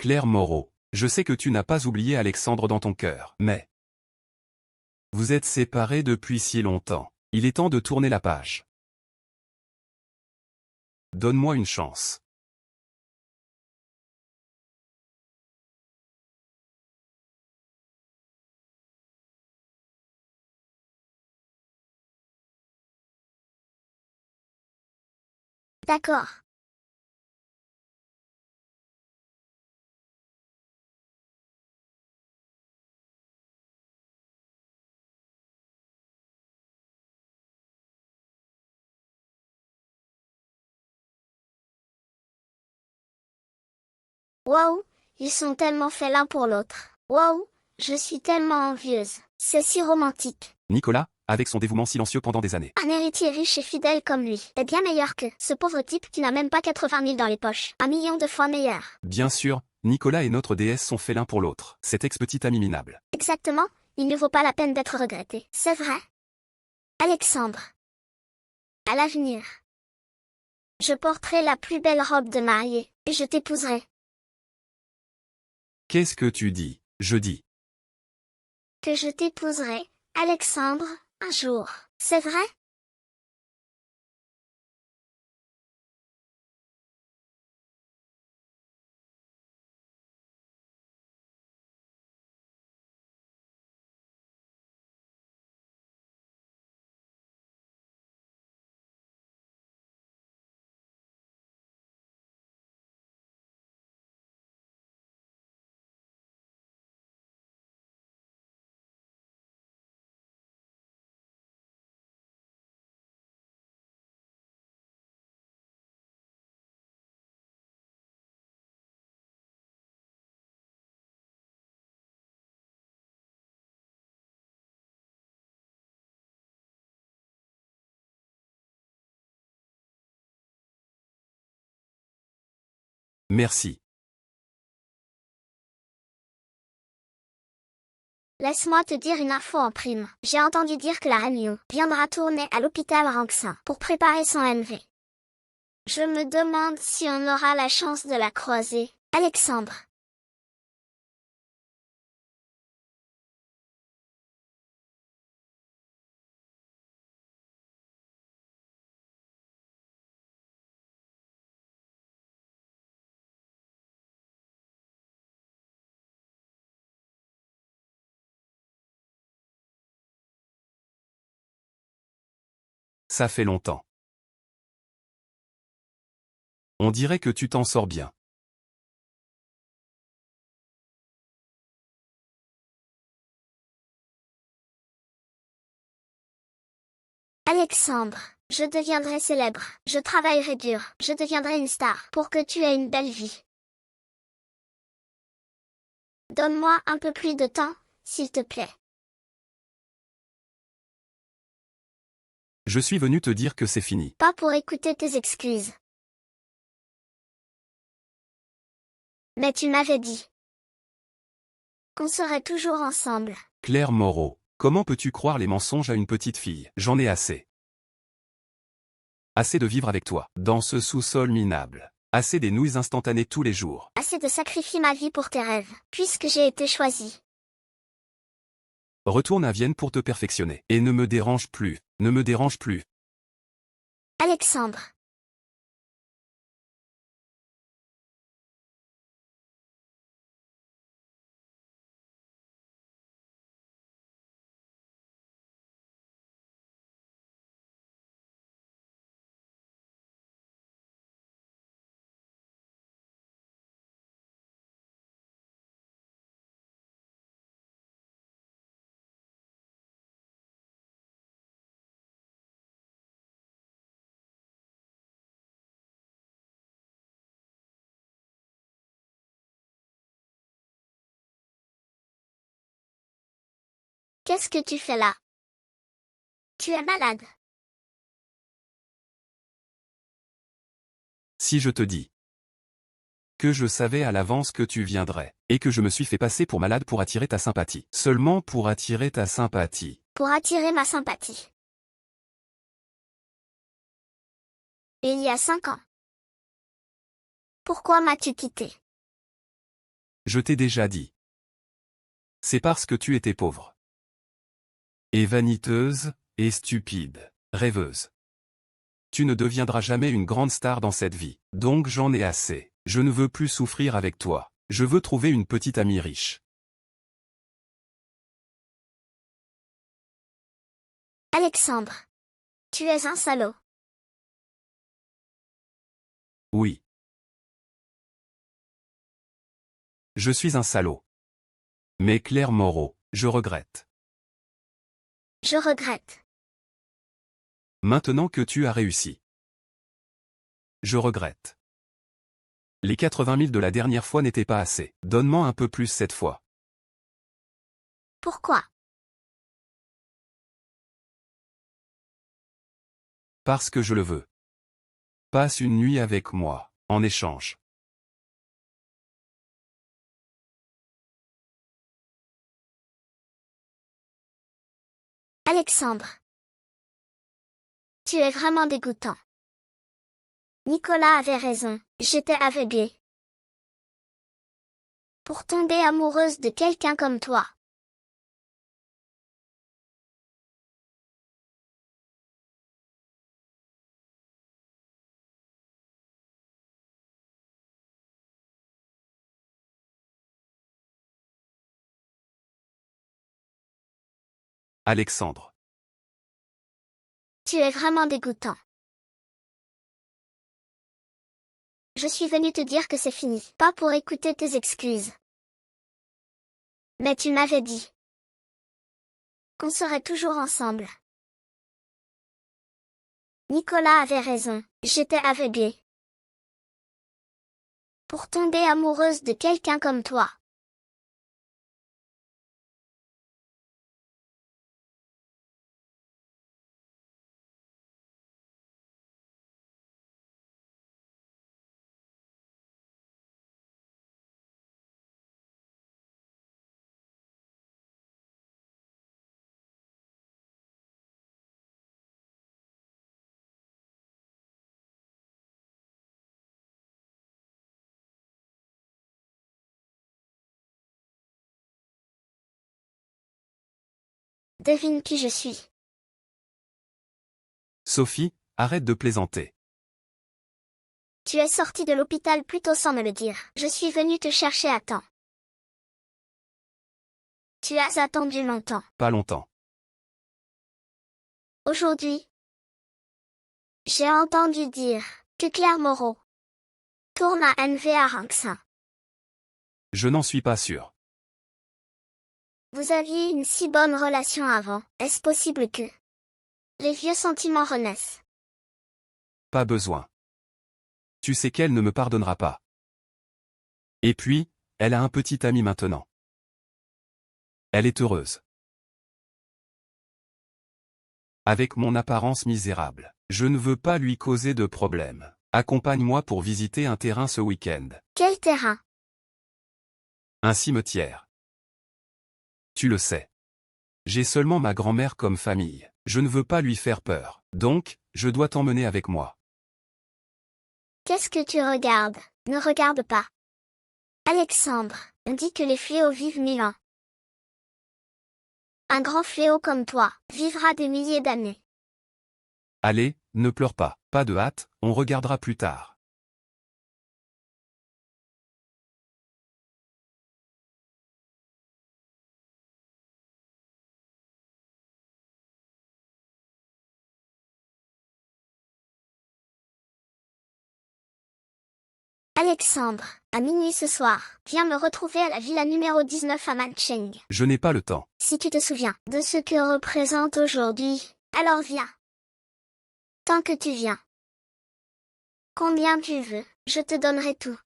Claire Moreau, je sais que tu n'as pas oublié Alexandre dans ton cœur, mais vous êtes séparés depuis si longtemps. Il est temps de tourner la page. Donne-moi une chance. D'accord. Waouh, ils sont tellement faits l'un pour l'autre. Waouh, je suis tellement envieuse. C'est si romantique. Nicolas, avec son dévouement silencieux pendant des années. Un héritier riche et fidèle comme lui est bien meilleur que ce pauvre type qui n'a même pas 80 000 dans les poches. 1 million de fois meilleur. Bien sûr, Nicolas et notre déesse sont faits l'un pour l'autre. Cet ex-petit ami minable. Exactement, il ne vaut pas la peine d'être regretté. C'est vrai. Alexandre. À l'avenir. Je porterai la plus belle robe de mariée, et je t'épouserai. Qu'est-ce que tu dis? Je dis. Que je t'épouserai, Alexandre, un jour. C'est vrai? Merci. Laisse-moi te dire une info en prime. J'ai entendu dire que la reine Lion viendra tourner à l'hôpital Ranxin pour préparer son NV. Je me demande si on aura la chance de la croiser. Alexandre. Ça fait longtemps. On dirait que tu t'en sors bien. Alexandre. Je deviendrai célèbre. Je travaillerai dur. Je deviendrai une star pour que tu aies une belle vie. Donne-moi un peu plus de temps, s'il te plaît. Je suis venu te dire que c'est fini. Pas pour écouter tes excuses. Mais tu m'avais dit qu'on serait toujours ensemble. Claire Moreau, comment peux-tu croire les mensonges à une petite fille? J'en ai assez. Assez de vivre avec toi, dans ce sous-sol minable. Assez des nouilles instantanées tous les jours. Assez de sacrifier ma vie pour tes rêves, puisque j'ai été choisie. Retourne à Vienne pour te perfectionner. Et ne me dérange plus. Ne me dérange plus. Alexandre. Qu'est-ce que tu fais là? Tu es malade. Si je te dis que je savais à l'avance que tu viendrais, et que je me suis fait passer pour malade pour attirer ta sympathie. Seulement pour attirer ta sympathie. Pour attirer ma sympathie. Il y a 5 ans. Pourquoi m'as-tu quitté? Je t'ai déjà dit. C'est parce que tu étais pauvre. Et vaniteuse, et stupide, rêveuse. Tu ne deviendras jamais une grande star dans cette vie. Donc j'en ai assez. Je ne veux plus souffrir avec toi. Je veux trouver une petite amie riche. Alexandre. Tu es un salaud. Oui. Je suis un salaud. Mais Claire Moreau, je regrette. Je regrette. Maintenant que tu as réussi. Je regrette. Les 80 000 de la dernière fois n'étaient pas assez. Donne-moi un peu plus cette fois. Pourquoi? Parce que je le veux. Passe une nuit avec moi, en échange. Alexandre. Tu es vraiment dégoûtant. Nicolas avait raison, j'étais aveuglée. Pour tomber amoureuse de quelqu'un comme toi. Alexandre. Tu es vraiment dégoûtant. Je suis venue te dire que c'est fini, pas pour écouter tes excuses. Mais tu m'avais dit qu'on serait toujours ensemble. Nicolas avait raison, j'étais aveuglée. Pour tomber amoureuse de quelqu'un comme toi. Devine qui je suis. Sophie, arrête de plaisanter. Tu es sortie de l'hôpital plus tôt sans me le dire. Je suis venue te chercher à temps. Tu as attendu longtemps. Pas longtemps. Aujourd'hui, j'ai entendu dire que Claire Moreau tourne à NVA Ranxin. Je n'en suis pas sûr. Vous aviez une si bonne relation avant. Est-ce possible que les vieux sentiments renaissent? Pas besoin. Tu sais qu'elle ne me pardonnera pas. Et puis, elle a un petit ami maintenant. Elle est heureuse. Avec mon apparence misérable, je ne veux pas lui causer de problème. Accompagne-moi pour visiter un terrain ce week-end. Quel terrain? Un cimetière. Tu le sais. J'ai seulement ma grand-mère comme famille. Je ne veux pas lui faire peur. Donc, je dois t'emmener avec moi. Qu'est-ce que tu regardes? Ne regarde pas. Alexandre, on dit que les fléaux vivent 1000 ans. Un grand fléau comme toi vivra des milliers d'années. Allez, ne pleure pas. Pas de hâte, on regardera plus tard. Alexandre, à minuit ce soir, viens me retrouver à la villa numéro 19 à Mancheng. Je n'ai pas le temps. Si tu te souviens de ce que représente aujourd'hui, alors viens. Tant que tu viens. Combien tu veux, je te donnerai tout.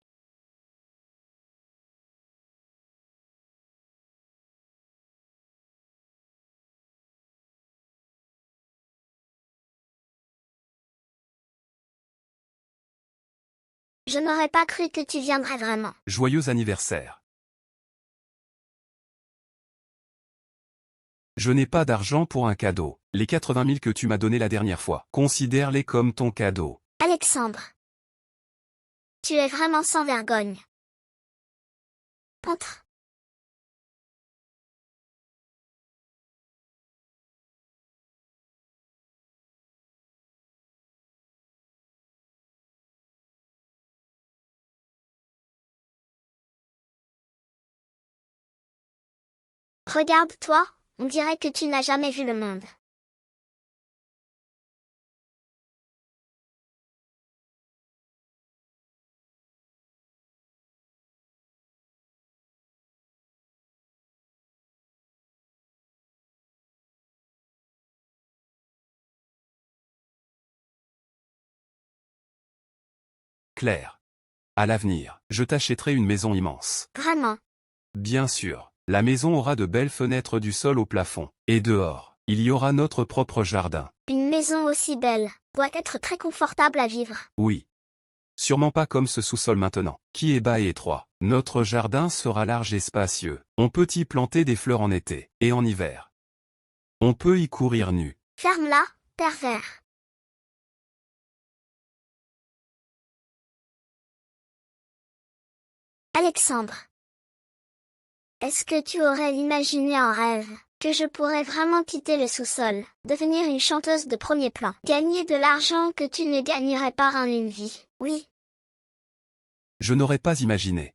Je n'aurais pas cru que tu viendrais vraiment. Joyeux anniversaire. Je n'ai pas d'argent pour un cadeau. Les 80 000 que tu m'as donné la dernière fois, considère-les comme ton cadeau. Alexandre. Tu es vraiment sans vergogne. Entre. Regarde-toi, on dirait que tu n'as jamais vu le monde. Claire. À l'avenir, je t'achèterai une maison immense. Vraiment. Bien sûr, la maison aura de belles fenêtres du sol au plafond. Et dehors, il y aura notre propre jardin. Une maison aussi belle doit être très confortable à vivre. Oui. Sûrement pas comme ce sous-sol maintenant, qui est bas et étroit. Notre jardin sera large et spacieux. On peut y planter des fleurs en été et en hiver. On peut y courir nu. Ferme-la, pervers. Alexandre. Est-ce que tu aurais imaginé en rêve que je pourrais vraiment quitter le sous-sol, devenir une chanteuse de premier plan, gagner de l'argent que tu ne gagnerais pas en une vie? Oui. Je n'aurais pas imaginé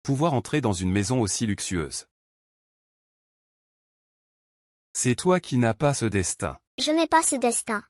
pouvoir entrer dans une maison aussi luxueuse. C'est toi qui n'as pas ce destin. Je n'ai pas ce destin.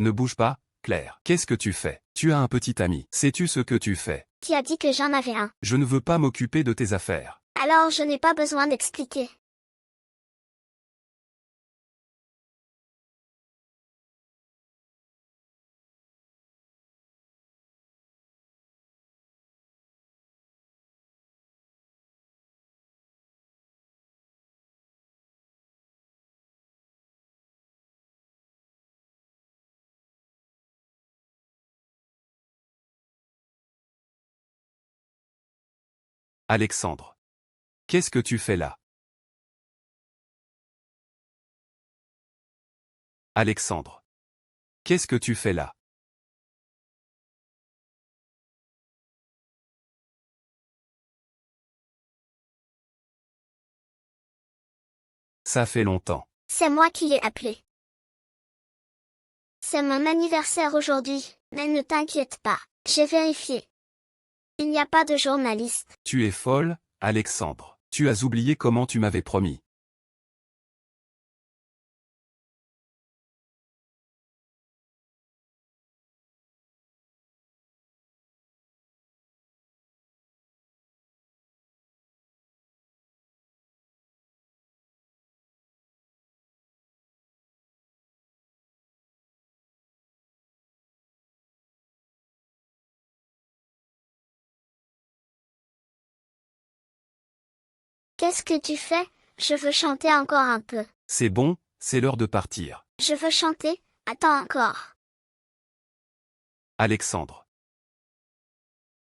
Ne bouge pas, Claire. Qu'est-ce que tu fais? Tu as un petit ami. Sais-tu ce que tu fais? Qui a dit que j'en avais un? Je ne veux pas m'occuper de tes affaires. Alors je n'ai pas besoin d'expliquer. Alexandre. Qu'est-ce que tu fais là? Alexandre. Qu'est-ce que tu fais là? Ça fait longtemps. C'est moi qui l'ai appelé. C'est mon anniversaire aujourd'hui, mais ne t'inquiète pas, j'ai vérifié. Il n'y a pas de journaliste. Tu es folle, Alexandre. Tu as oublié comment tu m'avais promis. Qu'est-ce que tu fais? Je veux chanter encore un peu. C'est bon, c'est l'heure de partir. Je veux chanter, attends encore. Alexandre.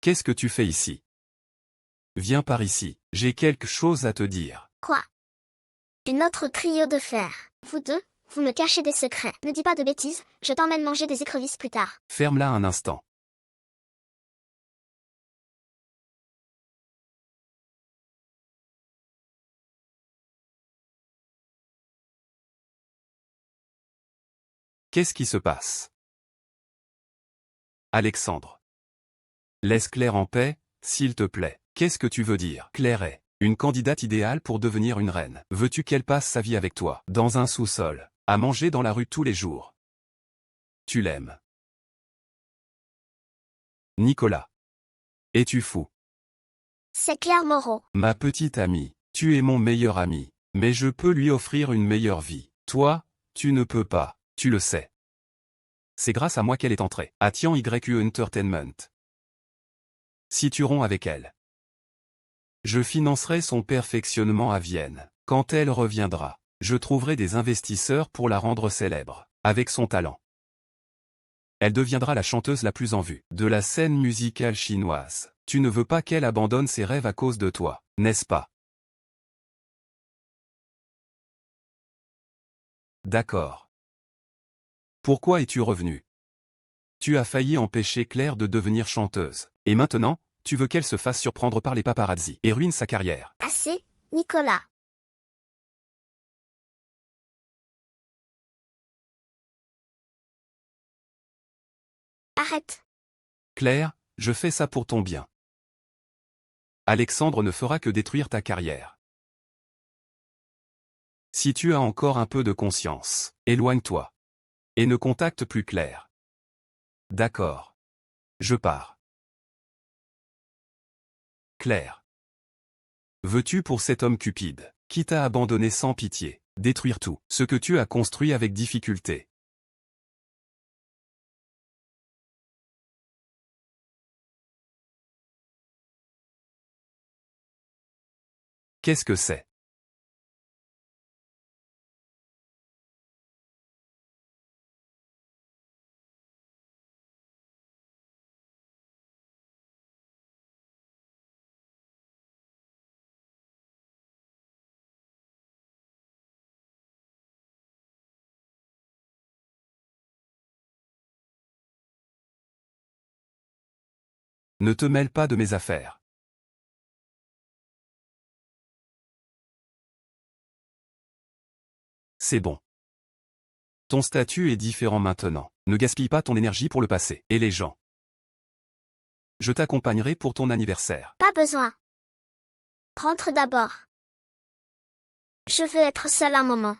Qu'est-ce que tu fais ici? Viens par ici, j'ai quelque chose à te dire. Quoi? Une autre trio de fer. Vous deux, vous me cachez des secrets. Ne dis pas de bêtises, je t'emmène manger des écrevisses plus tard. Ferme-la un instant. Qu'est-ce qui se passe? Alexandre. Laisse Claire en paix, s'il te plaît. Qu'est-ce que tu veux dire? Claire est une candidate idéale pour devenir une reine. Veux-tu qu'elle passe sa vie avec toi, dans un sous-sol, à manger dans la rue tous les jours? Tu l'aimes. Nicolas. Es-tu fou? C'est Claire Moreau. Ma petite amie, tu es mon meilleur ami, mais je peux lui offrir une meilleure vie. Toi, tu ne peux pas, tu le sais. C'est grâce à moi qu'elle est entrée à Tian YQ Entertainment. Si tu romps avec elle, je financerai son perfectionnement à Vienne. Quand elle reviendra, je trouverai des investisseurs pour la rendre célèbre, avec son talent. Elle deviendra la chanteuse la plus en vue de la scène musicale chinoise. Tu ne veux pas qu'elle abandonne ses rêves à cause de toi, n'est-ce pas? D'accord. Pourquoi es-tu revenu? Tu as failli empêcher Claire de devenir chanteuse. Et maintenant, tu veux qu'elle se fasse surprendre par les paparazzi et ruine sa carrière. Assez, Nicolas. Arrête. Claire, je fais ça pour ton bien. Alexandre ne fera que détruire ta carrière. Si tu as encore un peu de conscience, éloigne-toi. Et ne contacte plus Claire. D'accord. Je pars. Claire. Veux-tu pour cet homme cupide, qui t'a abandonné sans pitié, détruire tout ce que tu as construit avec difficulté? Qu'est-ce que c'est? Ne te mêle pas de mes affaires. C'est bon. Ton statut est différent maintenant. Ne gaspille pas ton énergie pour le passé et les gens. Je t'accompagnerai pour ton anniversaire. Pas besoin. Rentre d'abord. Je veux être seule un moment.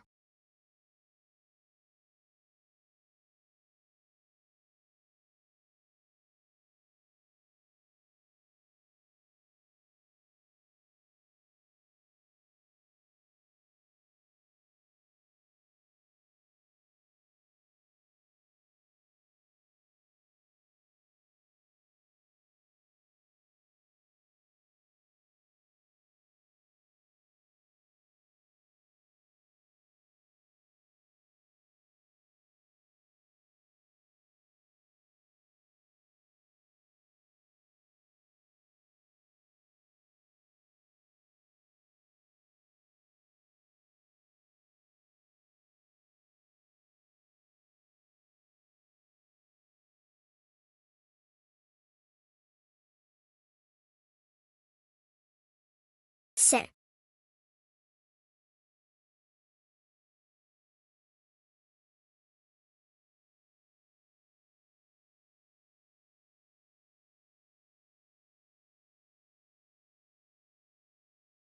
C'est.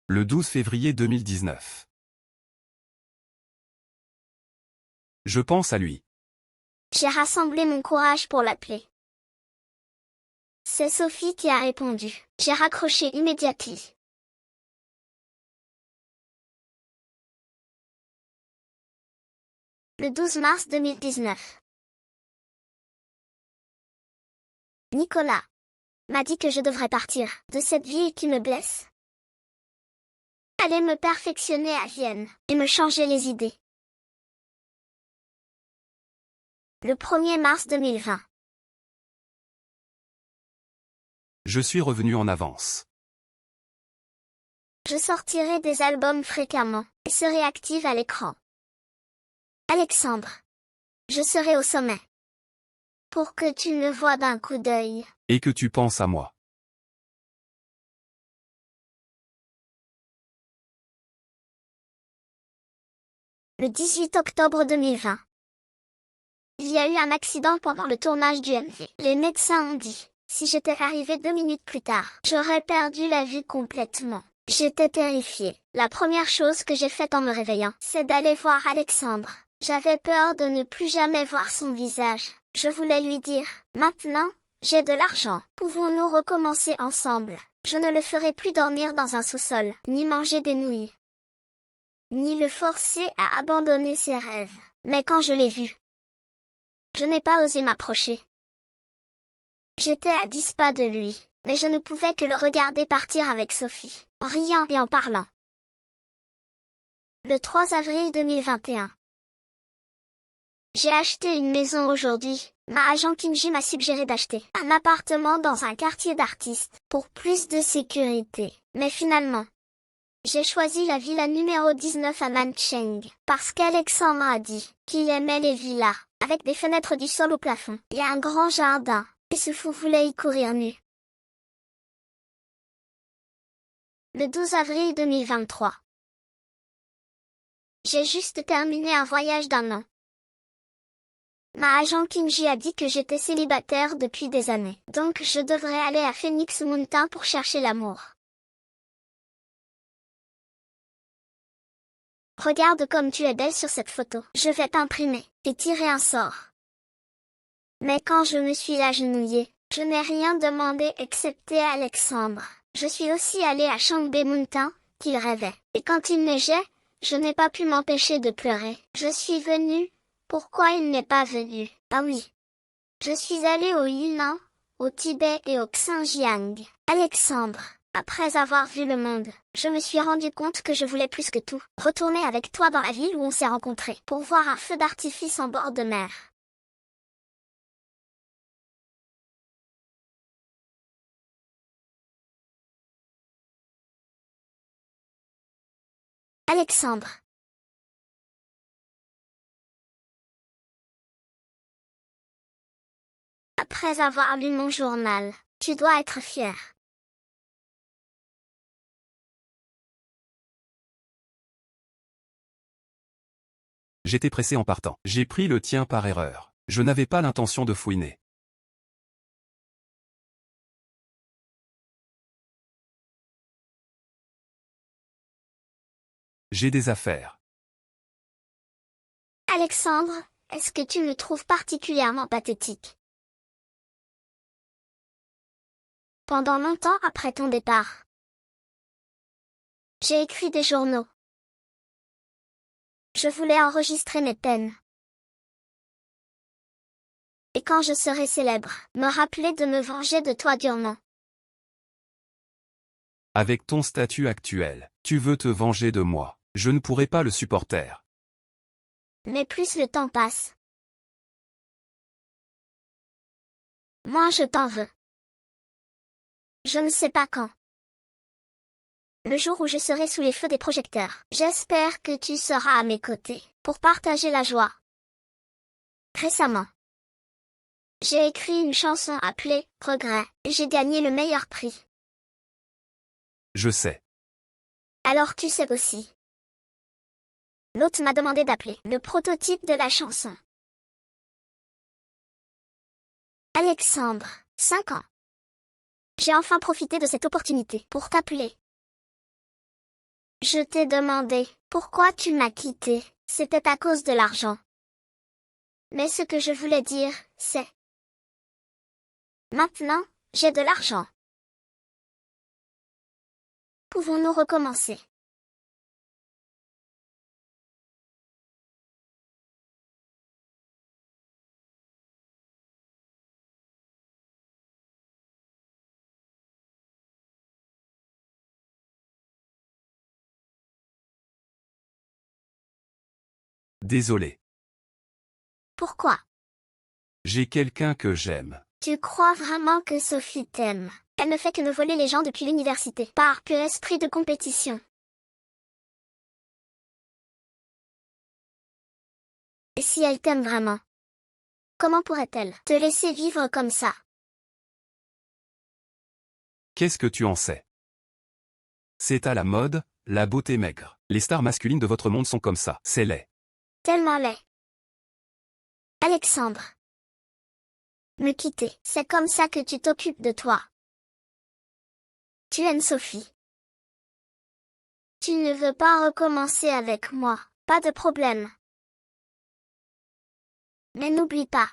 Le 12 février 2019. Je pense à lui. J'ai rassemblé mon courage pour l'appeler. C'est Sophie qui a répondu. J'ai raccroché immédiatement. Le 12 mars 2019. Nicolas m'a dit que je devrais partir de cette vie qui me blesse. Aller me perfectionner à Vienne et me changer les idées. Le 1er mars 2020. Je suis revenu en avance. Je sortirai des albums fréquemment et serai active à l'écran. Alexandre. Je serai au sommet. Pour que tu me voies d'un coup d'œil. Et que tu penses à moi. Le 18 octobre 2020. Il y a eu un accident pendant le tournage du MV. Les médecins ont dit, si j'étais arrivé 2 minutes plus tard, j'aurais perdu la vue complètement. J'étais terrifiée. La première chose que j'ai faite en me réveillant, c'est d'aller voir Alexandre. J'avais peur de ne plus jamais voir son visage. Je voulais lui dire, maintenant, j'ai de l'argent. Pouvons-nous recommencer ensemble? Je ne le ferai plus dormir dans un sous-sol, ni manger des nouilles, ni le forcer à abandonner ses rêves. Mais quand je l'ai vu, je n'ai pas osé m'approcher. J'étais à 10 pas de lui, mais je ne pouvais que le regarder partir avec Sophie, en riant et en parlant. Le 3 avril 2021. J'ai acheté une maison aujourd'hui. Ma agent Kimji m'a suggéré d'acheter un appartement dans un quartier d'artistes pour plus de sécurité. Mais finalement, j'ai choisi la villa numéro 19 à Nancheng parce qu'Alexandre a dit qu'il aimait les villas avec des fenêtres du sol au plafond. Il y a un grand jardin et ce fou voulait y courir nu. Le 12 avril 2023. J'ai juste terminé un voyage d'1 an. Ma agent Kimji a dit que j'étais célibataire depuis des années. Donc je devrais aller à Phoenix Mountain pour chercher l'amour. Regarde comme tu es belle sur cette photo. Je vais t'imprimer et tirer un sort. Mais quand je me suis agenouillée, je n'ai rien demandé excepté à Alexandre. Je suis aussi allée à Changbe Mountain, qu'il rêvait. Et quand il neigeait, je n'ai pas pu m'empêcher de pleurer. Je suis venue. Pourquoi il n'est pas venu? Ah oui. Je suis allée au Yunnan, au Tibet et au Xinjiang. Alexandre, après avoir vu le monde, je me suis rendu compte que je voulais plus que tout retourner avec toi dans la ville où on s'est rencontrés pour voir un feu d'artifice en bord de mer. Alexandre. Après avoir lu mon journal, tu dois être fier. J'étais pressé en partant. J'ai pris le tien par erreur. Je n'avais pas l'intention de fouiner. J'ai des affaires. Alexandre, est-ce que tu me trouves particulièrement pathétique? Pendant longtemps après ton départ, j'ai écrit des journaux. Je voulais enregistrer mes peines. Et quand je serai célèbre, me rappeler de me venger de toi durement. Avec ton statut actuel, tu veux te venger de moi. Je ne pourrai pas le supporter. Mais plus le temps passe, moins je t'en veux. Je ne sais pas quand. Le jour où je serai sous les feux des projecteurs, j'espère que tu seras à mes côtés pour partager la joie. Récemment, j'ai écrit une chanson appelée « Regret » et j'ai gagné le meilleur prix. Je sais. Alors tu sais aussi. L'hôte m'a demandé d'appeler le prototype de la chanson. Alexandre, 5 ans. J'ai enfin profité de cette opportunité pour t'appeler. Je t'ai demandé pourquoi tu m'as quitté. C'était à cause de l'argent. Mais ce que je voulais dire, c'est... Maintenant, j'ai de l'argent. Pouvons-nous recommencer? Désolé. Pourquoi? J'ai quelqu'un que j'aime. Tu crois vraiment que Sophie t'aime? Elle ne fait que me voler les gens depuis l'université, par pur esprit de compétition. Et si elle t'aime vraiment, comment pourrait-elle te laisser vivre comme ça? Qu'est-ce que tu en sais? C'est à la mode, la beauté maigre. Les stars masculines de votre monde sont comme ça. C'est laid. Tellement laid. Alexandre. Me quitter, c'est comme ça que tu t'occupes de toi. Tu aimes Sophie. Tu ne veux pas recommencer avec moi, pas de problème. Mais n'oublie pas,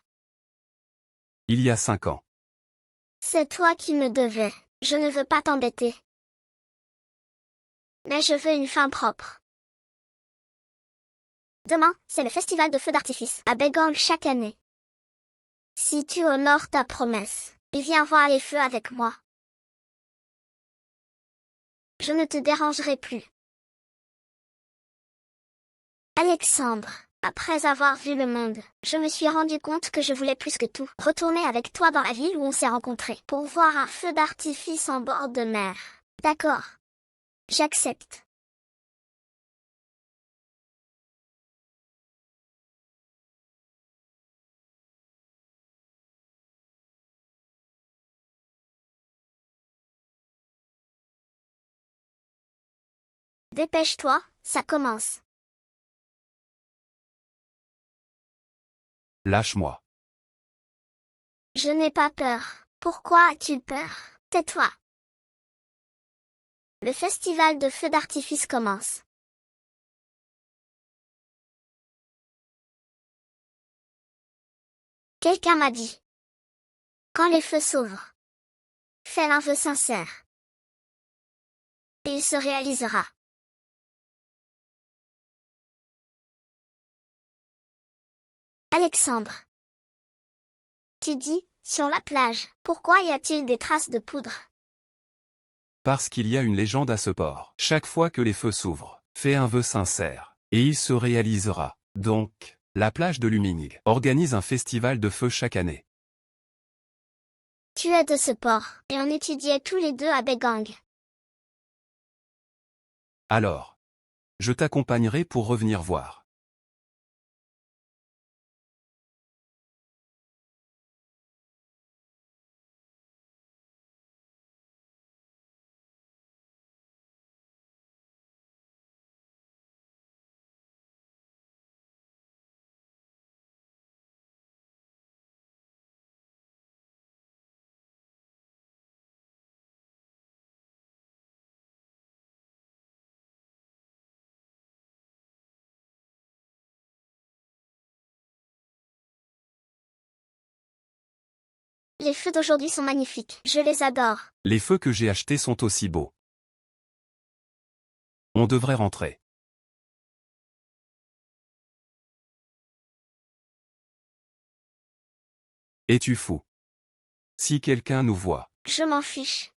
Il y a 5 ans. c'est toi qui me devais. Je ne veux pas t'embêter. Mais je veux une fin propre. Demain, c'est le festival de feux d'artifice à Begang chaque année. Si tu honores ta promesse, et viens voir les feux avec moi. Je ne te dérangerai plus. Alexandre, après avoir vu le monde, je me suis rendu compte que je voulais plus que tout retourner avec toi dans la ville où on s'est rencontrés pour voir un feu d'artifice en bord de mer. D'accord. J'accepte. Dépêche-toi, ça commence. Lâche-moi. Je n'ai pas peur. Pourquoi as-tu peur? Tais-toi. Le festival de feux d'artifice commence. Quelqu'un m'a dit. Quand les feux s'ouvrent, fais un vœu sincère. Et il se réalisera. Alexandre. Tu dis, sur la plage, pourquoi y a-t-il des traces de poudre? Parce qu'il y a une légende à ce port. Chaque fois que les feux s'ouvrent, fais un vœu sincère, et il se réalisera. Donc, la plage de Luming organise un festival de feux chaque année. Tu es de ce port, et on étudiait tous les deux à Begang. Alors, je t'accompagnerai pour revenir voir. Les feux d'aujourd'hui sont magnifiques. Je les adore. Les feux que j'ai achetés sont aussi beaux. On devrait rentrer. Es-tu fou? Si quelqu'un nous voit, Je m'en fiche.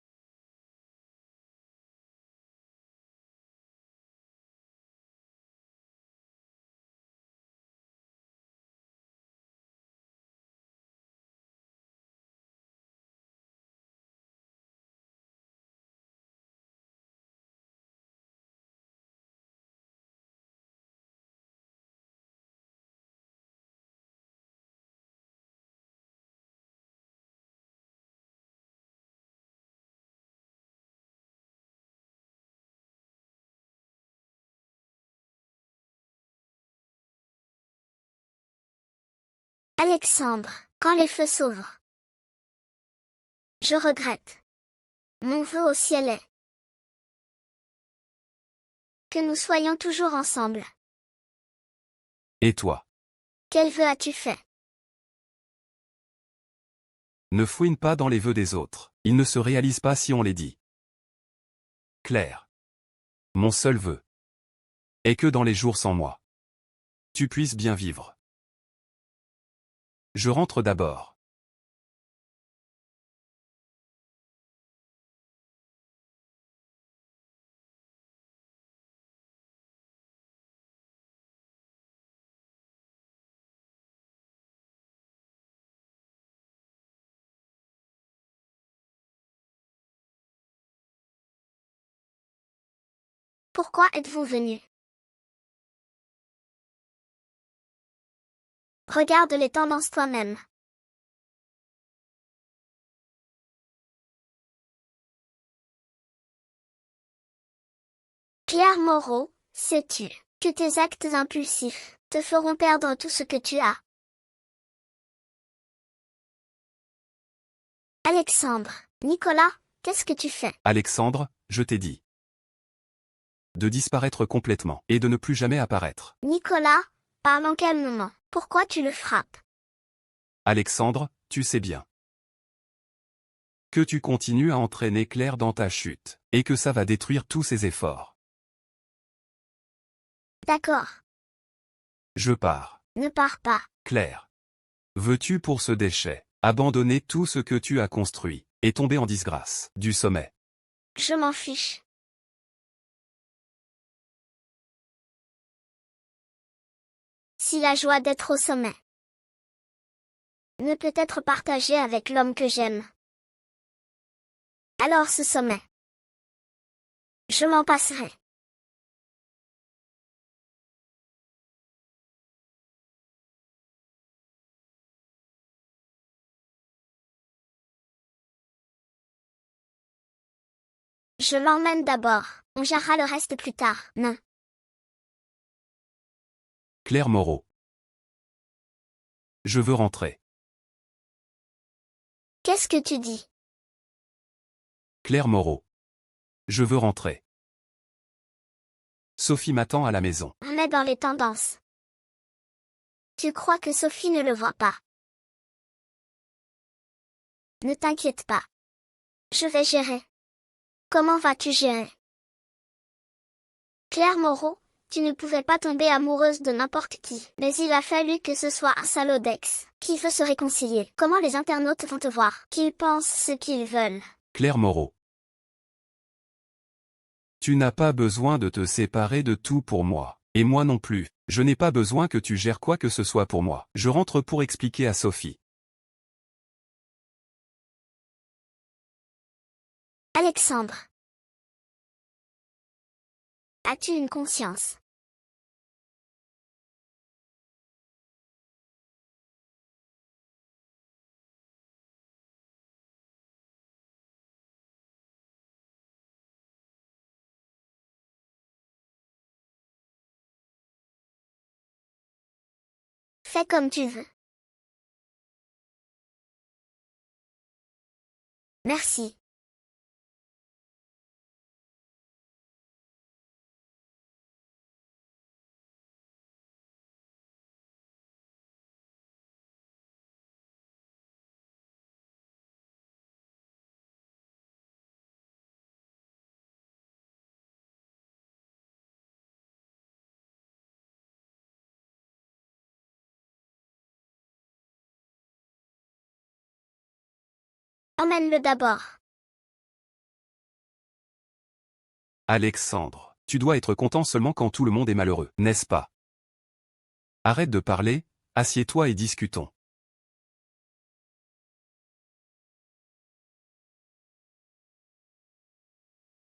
Alexandre, quand les feux s'ouvrent. Je regrette. Mon vœu au ciel est que nous soyons toujours ensemble. et toi? Quel vœu as-tu fait? Ne fouine pas dans les vœux des autres. Ils ne se réalisent pas si on les dit. Claire. Mon seul vœu est que dans les jours sans moi, tu puisses bien vivre. Je rentre d'abord. Pourquoi êtes-vous venu? Regarde les tendances toi-même. Claire Moreau, sais-tu que tes actes impulsifs te feront perdre tout ce que tu as? Alexandre, Nicolas, qu'est-ce que tu fais? Alexandre, je t'ai dit de disparaître complètement et de ne plus jamais apparaître. Nicolas, parlons calmement. Pourquoi tu le frappes? Alexandre, tu sais bien que tu continues à entraîner Claire dans ta chute, et que ça va détruire tous ses efforts. D'accord. Je pars. Ne pars pas. Claire. Veux-tu pour ce déchet abandonner tout ce que tu as construit, et tomber en disgrâce du sommet? Je m'en fiche. Si la joie d'être au sommet ne peut être partagée avec l'homme que j'aime, alors ce sommet, je m'en passerai. Je l'emmène d'abord, on gérera le reste plus tard. Non. Claire Moreau. Je veux rentrer. Qu'est-ce que tu dis? Claire Moreau. Je veux rentrer. Sophie m'attend à la maison. On est dans les tendances. Tu crois que Sophie ne le voit pas? Ne t'inquiète pas. Je vais gérer. Comment vas-tu gérer? Claire Moreau, tu ne pouvais pas tomber amoureuse de n'importe qui. Mais il a fallu que ce soit un salaud d'ex qui veut se réconcilier. Comment les internautes vont te voir? Qu'ils pensent ce qu'ils veulent. Claire Moreau. Tu n'as pas besoin de te séparer de tout pour moi. Et moi non plus. Je n'ai pas besoin que tu gères quoi que ce soit pour moi. Je rentre pour expliquer à Sophie. Alexandre. As-tu une conscience? Fais comme tu veux. Merci. Emmène-le d'abord. Alexandre, tu dois être content seulement quand tout le monde est malheureux, n'est-ce pas? Arrête de parler, assieds-toi et discutons.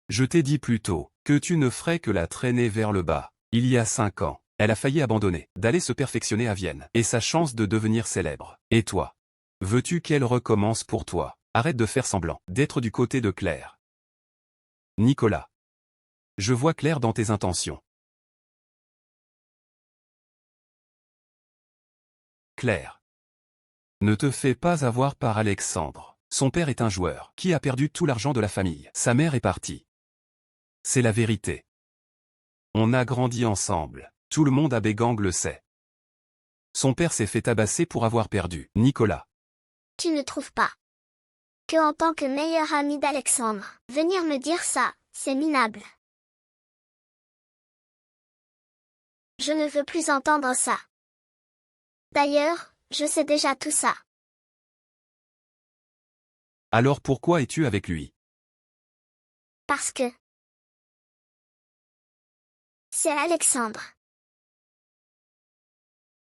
Je t'ai dit plus tôt que tu ne ferais que la traîner vers le bas. Il y a 5 ans, elle a failli abandonner, d'aller se perfectionner à Vienne, et sa chance de devenir célèbre. Et toi? Veux-tu qu'elle recommence pour toi? Arrête de faire semblant d'être du côté de Claire. Nicolas. Je vois clair dans tes intentions. Claire. Ne te fais pas avoir par Alexandre. Son père est un joueur qui a perdu tout l'argent de la famille. Sa mère est partie. C'est la vérité. On a grandi ensemble. Tout le monde à Bégang le sait. Son père s'est fait tabasser pour avoir perdu. Nicolas. Tu ne trouves pas que en tant que meilleur ami d'Alexandre, venir me dire ça, c'est minable. Je ne veux plus entendre ça. D'ailleurs, je sais déjà tout ça. Alors pourquoi es-tu avec lui? Parce que c'est Alexandre.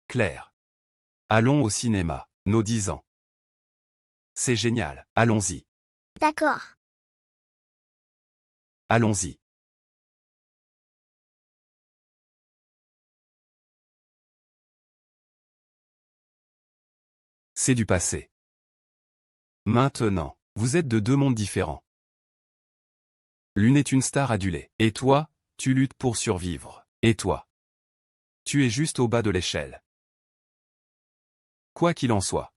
Claire. Allons au cinéma, nos 10 ans. C'est génial, allons-y. D'accord. Allons-y. C'est du passé. Maintenant, vous êtes de deux mondes différents. L'une est une star adulée. Et toi, tu luttes pour survivre. Et toi? Tu es juste au bas de l'échelle. Quoi qu'il en soit.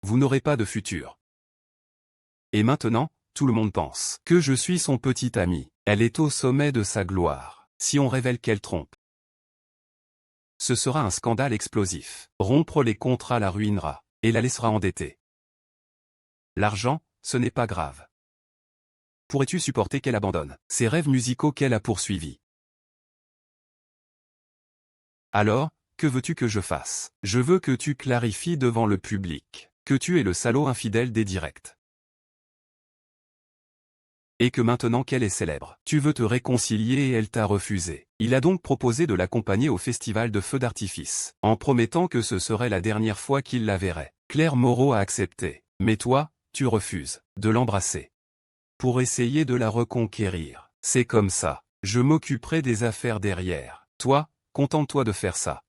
Vous n'aurez pas de futur. Et maintenant, tout le monde pense que je suis son petit ami. Elle est au sommet de sa gloire. Si on révèle qu'elle trompe, ce sera un scandale explosif. Rompre les contrats la ruinera, et la laissera endettée. L'argent, ce n'est pas grave. Pourrais-tu supporter qu'elle abandonne ces rêves musicaux qu'elle a poursuivis? Alors, que veux-tu que je fasse? Je veux que tu clarifies devant le public que tu es le salaud infidèle des directs. Et que maintenant qu'elle est célèbre, tu veux te réconcilier et elle t'a refusé. Il a donc proposé de l'accompagner au festival de feux d'artifice, en promettant que ce serait la dernière fois qu'il la verrait. Claire Moreau a accepté. Mais toi, tu refuses de l'embrasser. Pour essayer de la reconquérir. C'est comme ça. Je m'occuperai des affaires derrière. Toi, contente-toi de faire ça.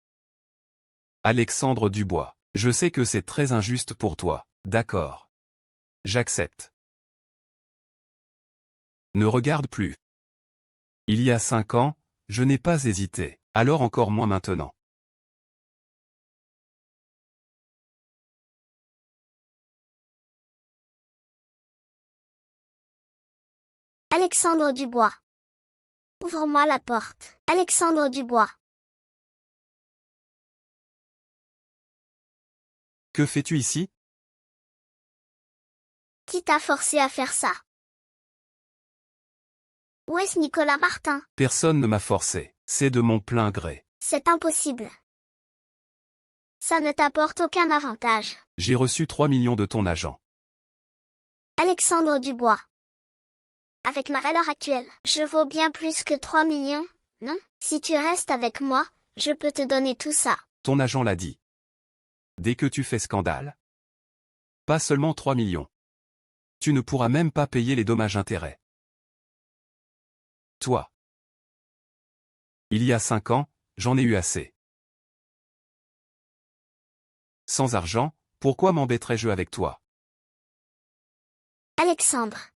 Alexandre Dubois. Je sais que c'est très injuste pour toi. D'accord. J'accepte. Ne regarde plus. Il y a 5 ans, je n'ai pas hésité, alors encore moins maintenant. Alexandre Dubois. Ouvre-moi la porte. Alexandre Dubois. Que fais-tu ici? Qui t'a forcé à faire ça? Où est-ce Nicolas Martin? Personne ne m'a forcé, c'est de mon plein gré. C'est impossible. Ça ne t'apporte aucun avantage. J'ai reçu 3 millions de ton agent. Alexandre Dubois. Avec ma valeur actuelle, je vaux bien plus que 3 millions, non? Si tu restes avec moi, je peux te donner tout ça. Ton agent l'a dit. Dès que tu fais scandale. Pas seulement 3 millions. Tu ne pourras même pas payer les dommages-intérêts. Toi. Il y a 5 ans, j'en ai eu assez. Sans argent, pourquoi m'embêterais-je avec toi? Alexandre.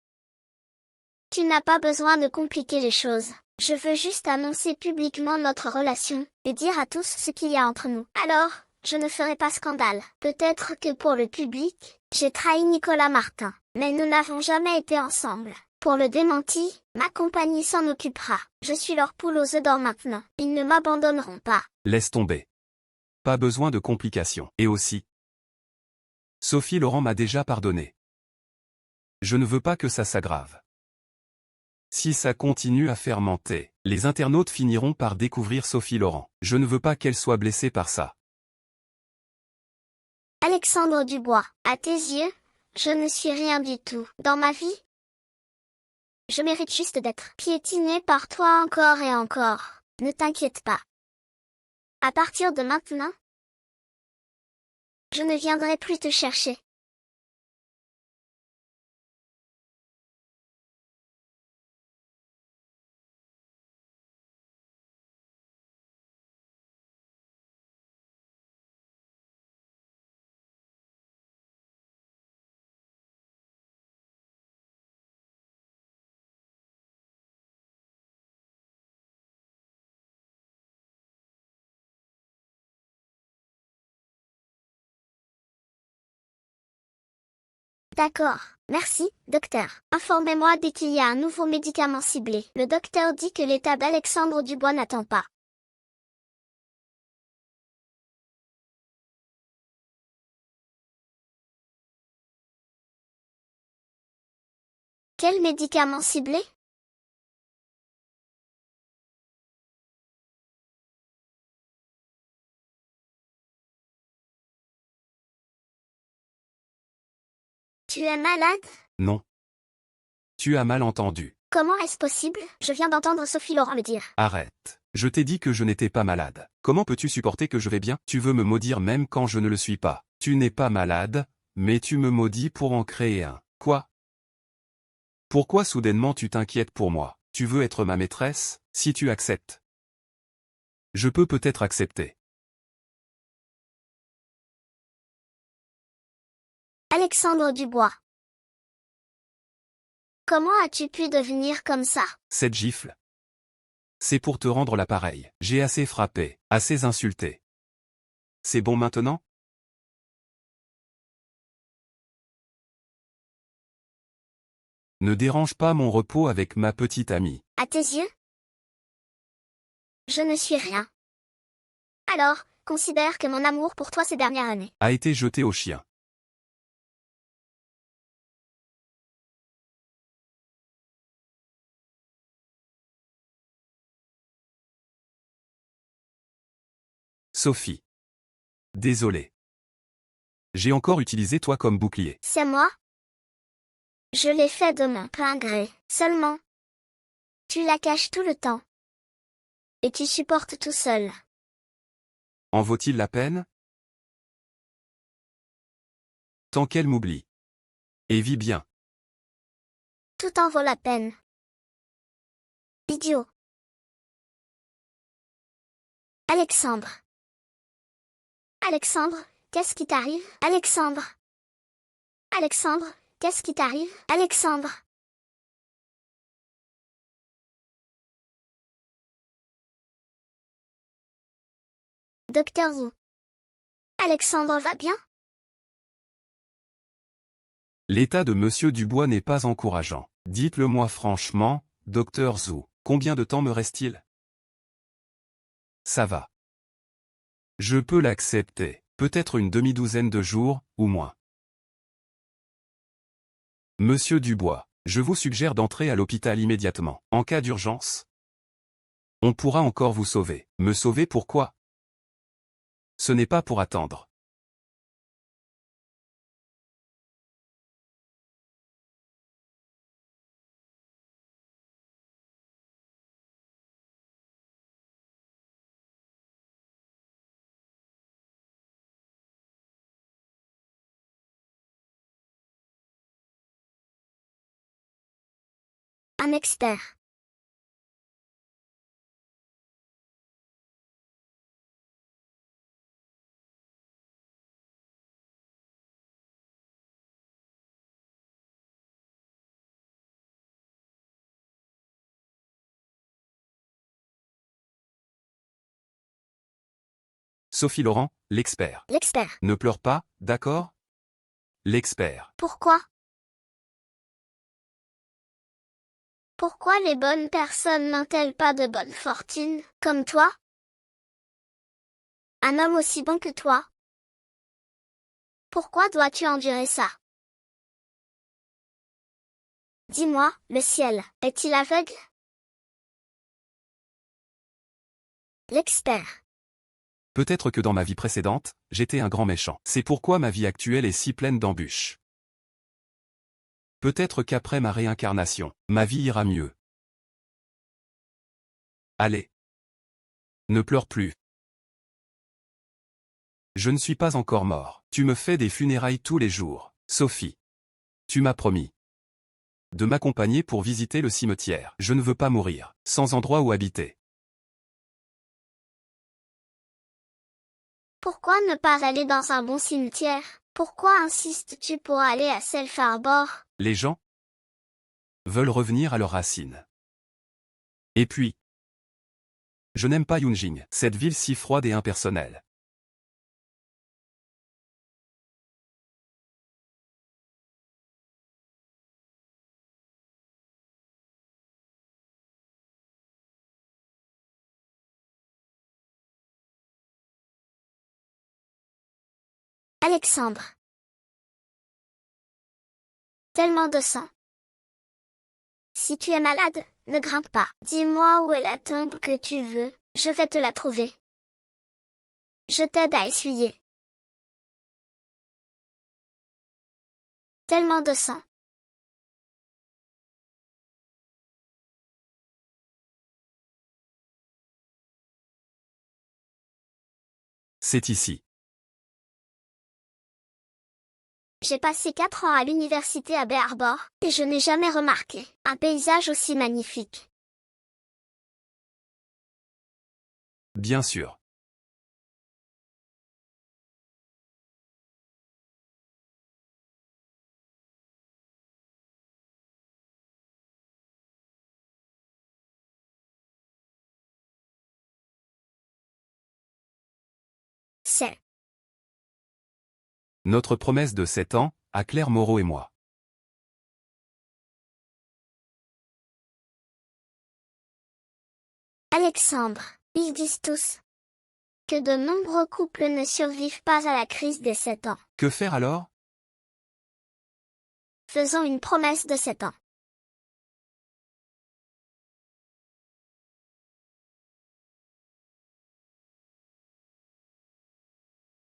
Tu n'as pas besoin de compliquer les choses. Je veux juste annoncer publiquement notre relation, et dire à tous ce qu'il y a entre nous. Alors, je ne ferai pas scandale. Peut-être que pour le public, j'ai trahi Nicolas Martin. Mais nous n'avons jamais été ensemble. Pour le démenti, ma compagnie s'en occupera. Je suis leur poule aux œufs d'or maintenant. Ils ne m'abandonneront pas. Laisse tomber. Pas besoin de complications. Et aussi. Sophie Laurent m'a déjà pardonné. Je ne veux pas que ça s'aggrave. Si ça continue à fermenter, les internautes finiront par découvrir Sophie Laurent. Je ne veux pas qu'elle soit blessée par ça. Alexandre Dubois, à tes yeux, je ne suis rien du tout. Dans ma vie, je mérite juste d'être piétiné par toi encore et encore. Ne t'inquiète pas. À partir de maintenant, je ne viendrai plus te chercher. D'accord. Merci, docteur. Informez-moi dès qu'il y a un nouveau médicament ciblé. Le docteur dit que l'état d'Alexandre Dubois n'attend pas. Quel médicament ciblé? Tu es malade? Non. Tu as mal entendu. Comment est-ce possible? Je viens d'entendre Sophie Laurent me dire. Arrête. Je t'ai dit que je n'étais pas malade. Comment peux-tu supporter que je vais bien? Tu veux me maudire même quand je ne le suis pas. Tu n'es pas malade, mais tu me maudis pour en créer un. Quoi? Pourquoi soudainement tu t'inquiètes pour moi? Tu veux être ma maîtresse? Si tu acceptes. Je peux peut-être accepter. Alexandre Dubois. Comment as-tu pu devenir comme ça? Cette gifle. C'est pour te rendre l'appareil. J'ai assez frappé, assez insulté. C'est bon maintenant? Ne dérange pas mon repos avec ma petite amie. À tes yeux? Je ne suis rien. Alors, considère que mon amour pour toi ces dernières années A été jeté au chien. Sophie. Désolé. J'ai encore utilisé toi comme bouclier. C'est moi? Je l'ai fait de mon plein gré. Seulement, tu la caches tout le temps. Et tu supportes tout seul. En vaut-il la peine? Tant qu'elle m'oublie. Et vit bien. Tout en vaut la peine. Idiot. Alexandre. Alexandre, qu'est-ce qui t'arrive? Alexandre. Alexandre, qu'est-ce qui t'arrive? Alexandre. Docteur Zou. Alexandre va bien? L'état de Monsieur Dubois n'est pas encourageant. Dites-le-moi franchement, docteur Zou, combien de temps me reste-t-il? Ça va. Je peux l'accepter, peut-être une demi-douzaine de jours, ou moins. Monsieur Dubois, je vous suggère d'entrer à l'hôpital immédiatement. En cas d'urgence, on pourra encore vous sauver. Me sauver pourquoi? Ce n'est pas pour attendre. Un expert. Sophie Laurent, l'expert. L'expert. Ne pleure pas, d'accord? L'expert. Pourquoi? Pourquoi les bonnes personnes n'ont-elles pas de bonne fortune, comme toi? Un homme aussi bon que toi? Pourquoi dois-tu endurer ça? Dis-moi, le ciel, est-il aveugle? L'expert. Peut-être que dans ma vie précédente, j'étais un grand méchant. C'est pourquoi ma vie actuelle est si pleine d'embûches. Peut-être qu'après ma réincarnation, ma vie ira mieux. Allez. Ne pleure plus. Je ne suis pas encore mort. Tu me fais des funérailles tous les jours, Sophie. Tu m'as promis de m'accompagner pour visiter le cimetière. Je ne veux pas mourir, sans endroit où habiter. Pourquoi ne pas aller dans un bon cimetière? Pourquoi insistes-tu pour aller à Self Harbor? Les gens veulent revenir à leurs racines. Et puis, je n'aime pas Yunjing, cette ville si froide et impersonnelle. Alexandre. Tellement de sang. Si tu es malade, ne grimpe pas. Dis-moi où est la tombe que tu veux, je vais te la trouver. Je t'aide à essuyer. Tellement de sang. C'est ici. J'ai passé 4 ans à l'université à Bay Harbor, et je n'ai jamais remarqué un paysage aussi magnifique. Bien sûr. C'est Notre promesse de 7 ans, à Claire Moreau et moi. Alexandre. Ils disent tous que de nombreux couples ne survivent pas à la crise des 7 ans. Que faire alors? Faisons une promesse de 7 ans.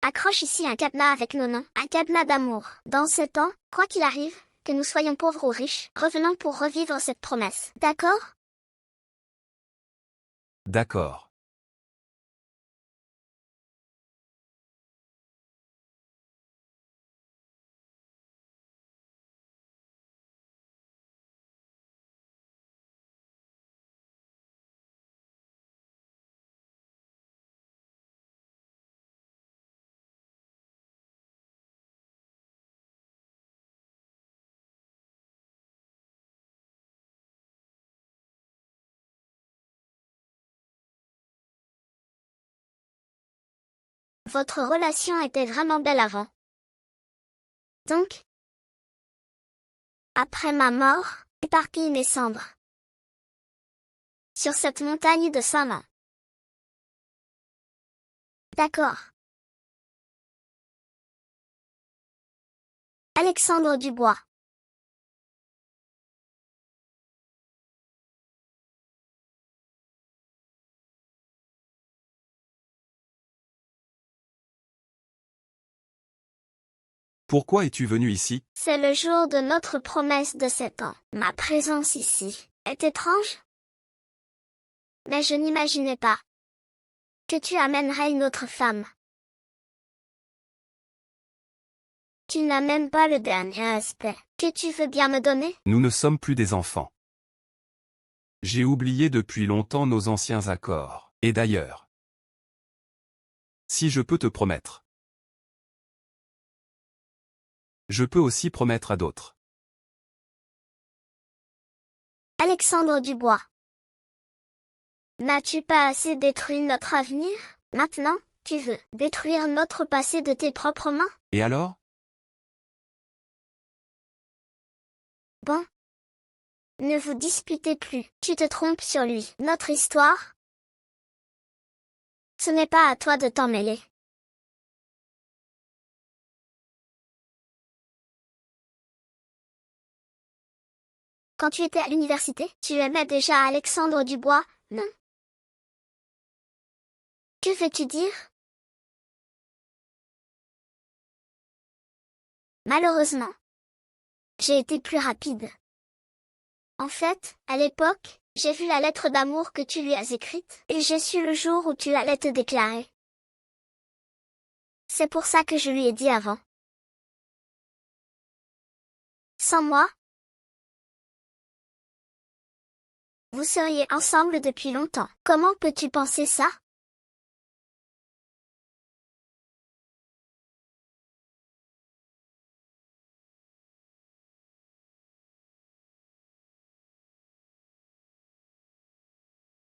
Accroche ici un cadenas avec nos noms, un cadenas d'amour. Dans 7 ans, quoi qu'il arrive, que nous soyons pauvres ou riches, revenons pour revivre cette promesse. D'accord? D'accord. Votre relation était vraiment belle avant. Donc, après ma mort, éparpille mes cendres sur cette montagne de sang. D'accord. Alexandre Dubois. Pourquoi es-tu venu ici? C'est le jour de notre promesse de 7 ans. Ma présence ici est étrange. Mais je n'imaginais pas que tu amènerais une autre femme. Tu n'as même pas le dernier aspect que tu veux bien me donner? Nous ne sommes plus des enfants. J'ai oublié depuis longtemps nos anciens accords. Et d'ailleurs, si je peux te promettre, je peux aussi promettre à d'autres. Alexandre Dubois. N'as-tu pas assez détruit notre avenir? Maintenant, tu veux détruire notre passé de tes propres mains? Et alors? Bon. Ne vous disputez plus. Tu te trompes sur lui. Notre histoire? Ce n'est pas à toi de t'en mêler. Quand tu étais à l'université, tu aimais déjà Alexandre Dubois, non? Que veux-tu dire? Malheureusement, j'ai été plus rapide. En fait, à l'époque, j'ai vu la lettre d'amour que tu lui as écrite, et j'ai su le jour où tu allais te déclarer. C'est pour ça que je lui ai dit avant. Sans moi, vous seriez ensemble depuis longtemps. Comment peux-tu penser ça?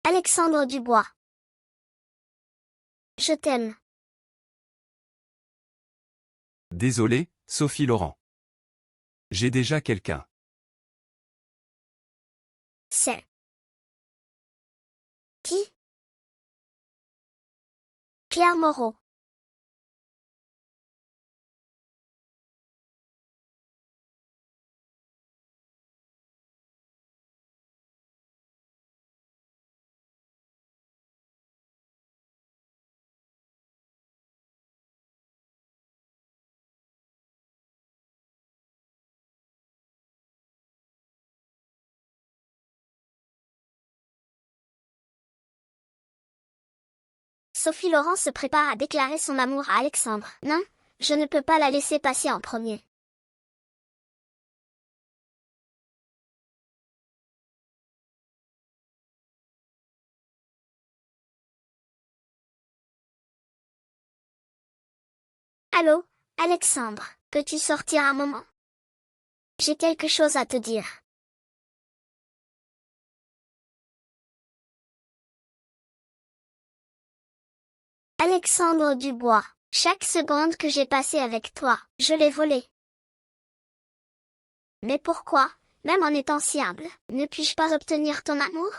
Alexandre Dubois. Je t'aime. Désolé, Sophie Laurent. J'ai déjà quelqu'un. C'est qui? Pierre Moreau. Sophie Laurent se prépare à déclarer son amour à Alexandre. Non, je ne peux pas la laisser passer en premier. Allô, Alexandre, peux-tu sortir un moment? J'ai quelque chose à te dire. Alexandre Dubois, chaque seconde que j'ai passée avec toi, je l'ai volée. Mais pourquoi, même en étant si humble, ne puis-je pas obtenir ton amour?